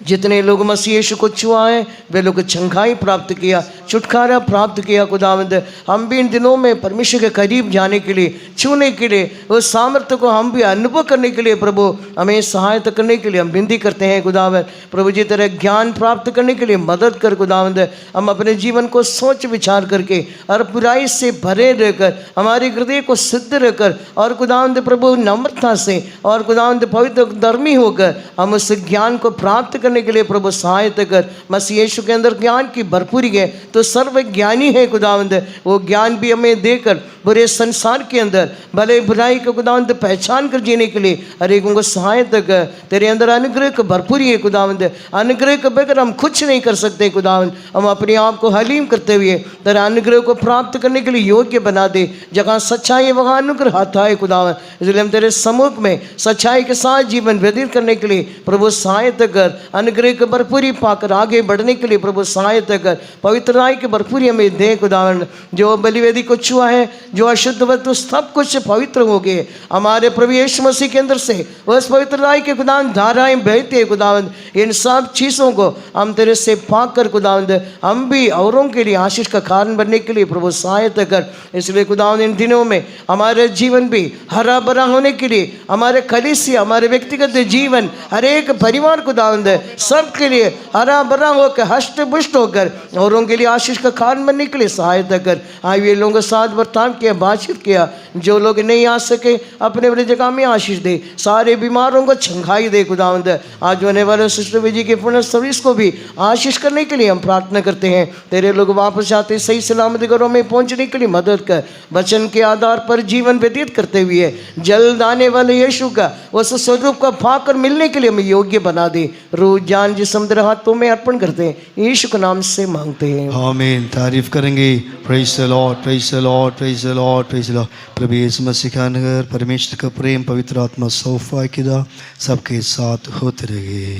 जितने लोग मसीह यीशु को छुआ है वे लोग चंगाई प्राप्त किया, छुटकारा प्राप्त किया खुदावंद। हम भी इन दिनों में परमेश्वर के करीब जाने के लिए, छूने के लिए, उस सामर्थ्य को हम भी अनुभव करने के लिए प्रभु हमें सहायता करने के लिए हम विनती करते हैं खुदावंद। प्रभु जी तेरा ज्ञान प्राप्त करने के लिए मदद कर खुदावंद। हम अपने जीवन को सोच विचार करके और बुराई से भरे रहकर, हमारे हृदय को सिद्ध रहकर और खुदावंद प्रभु नम्रता से और खुदावंद पवित्र धर्मी होकर हम उस ज्ञान को प्राप्त करने के लिए प्रभु सहायता कर। मसीह यीशु के अंदर ज्ञान की भरपूरी है तो सर्व ज्ञानी है खुदावंद। वो ज्ञान भी हमें देकर बुरे संसार के अंदर भले बुराई को खुदावंद पहचान कर जीने के लिए हर एक को सहायता कर। तेरे अंदर अनुग्रह की भरपूरी है खुदावंद। अनुग्रह के बगैर हम कुछ नहीं कर सकते खुदावंद। हम अपने आप को हलीम करते हुए तेरे अनुग्रह को प्राप्त करने के लिए योग्य बना दे। जहाँ सच्चाई है वहाँ अनुग्रह आता है खुदावंद। इसलिए हम तेरे सम्मुख में सच्चाई के साथ जीवन व्यतीत करने के लिए प्रभु सहायता कर। अनुग्रह की भरपूरी पाकर आगे बढ़ने के लिए प्रभु सहायता कर। पवित्रताई की भरपूरी हमें दे खुदावंद। जो बलिवेदी को छुआ है, जो अशुद्ध वस्तु सब कुछ पवित्र हो गए हमारे प्रभु यीशु मसीह के अंदर से उस पवित्रताई के खुदावंद धाराएं बहती है खुदावंद। इन सब चीज़ों को हम तेरे से पाकर खुदावंद हम भी औरों के लिए आशीष का कारण बनने के लिए प्रभु सहायता कर। इसलिए खुदावंद इन दिनों में हमारे जीवन भी हरा भरा होने के लिए, हमारे कलीसिया, हमारे व्यक्तिगत जीवन, हर एक परिवार खुदावंद सबके लिए हरा भरा होकर, हष्ट पुष्ट होकर औरों के लिए आशीष का कारण बनने के लिए सहायता कर। आइए ये लोगों के साथ बर्ताव किया, बातचीत किया। जो लोग नहीं आ सके अपने अपने जगह में आशीष दे। सारे बीमारों को छंगाई दे खुदावंद। आज होने वाले सिस्टर विजय की पुण्य सर्विस को भी आशीष करने के लिए हम प्रार्थना करते हैं। तेरे लोग वापस आते सही सलामत घरों में पहुंचने के लिए मदद कर। वचन के आधार पर जीवन व्यतीत करते हुए जल्द आने वाले यीशु का उस स्वरूप का पाकर मिलने के लिए हमें योग्य बना दे। रूह जान जिस्म तेरे हाथों में अर्पण करते हैं, यीशु के नाम से मांगते हैं, आमीन। तारीफ करेंगे। Praise the Lord, praise the Lord, praise the Lord, praise the Lord. प्रभु यीशु मसीह का नगर, परमेश्वर का प्रेम, पवित्र आत्मा सोफा किदा सबके साथ होते रहे।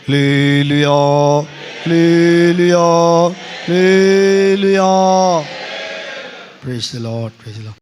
Hallelujah, hallelujah, hallelujah. Praise the Lord, praise the Lord.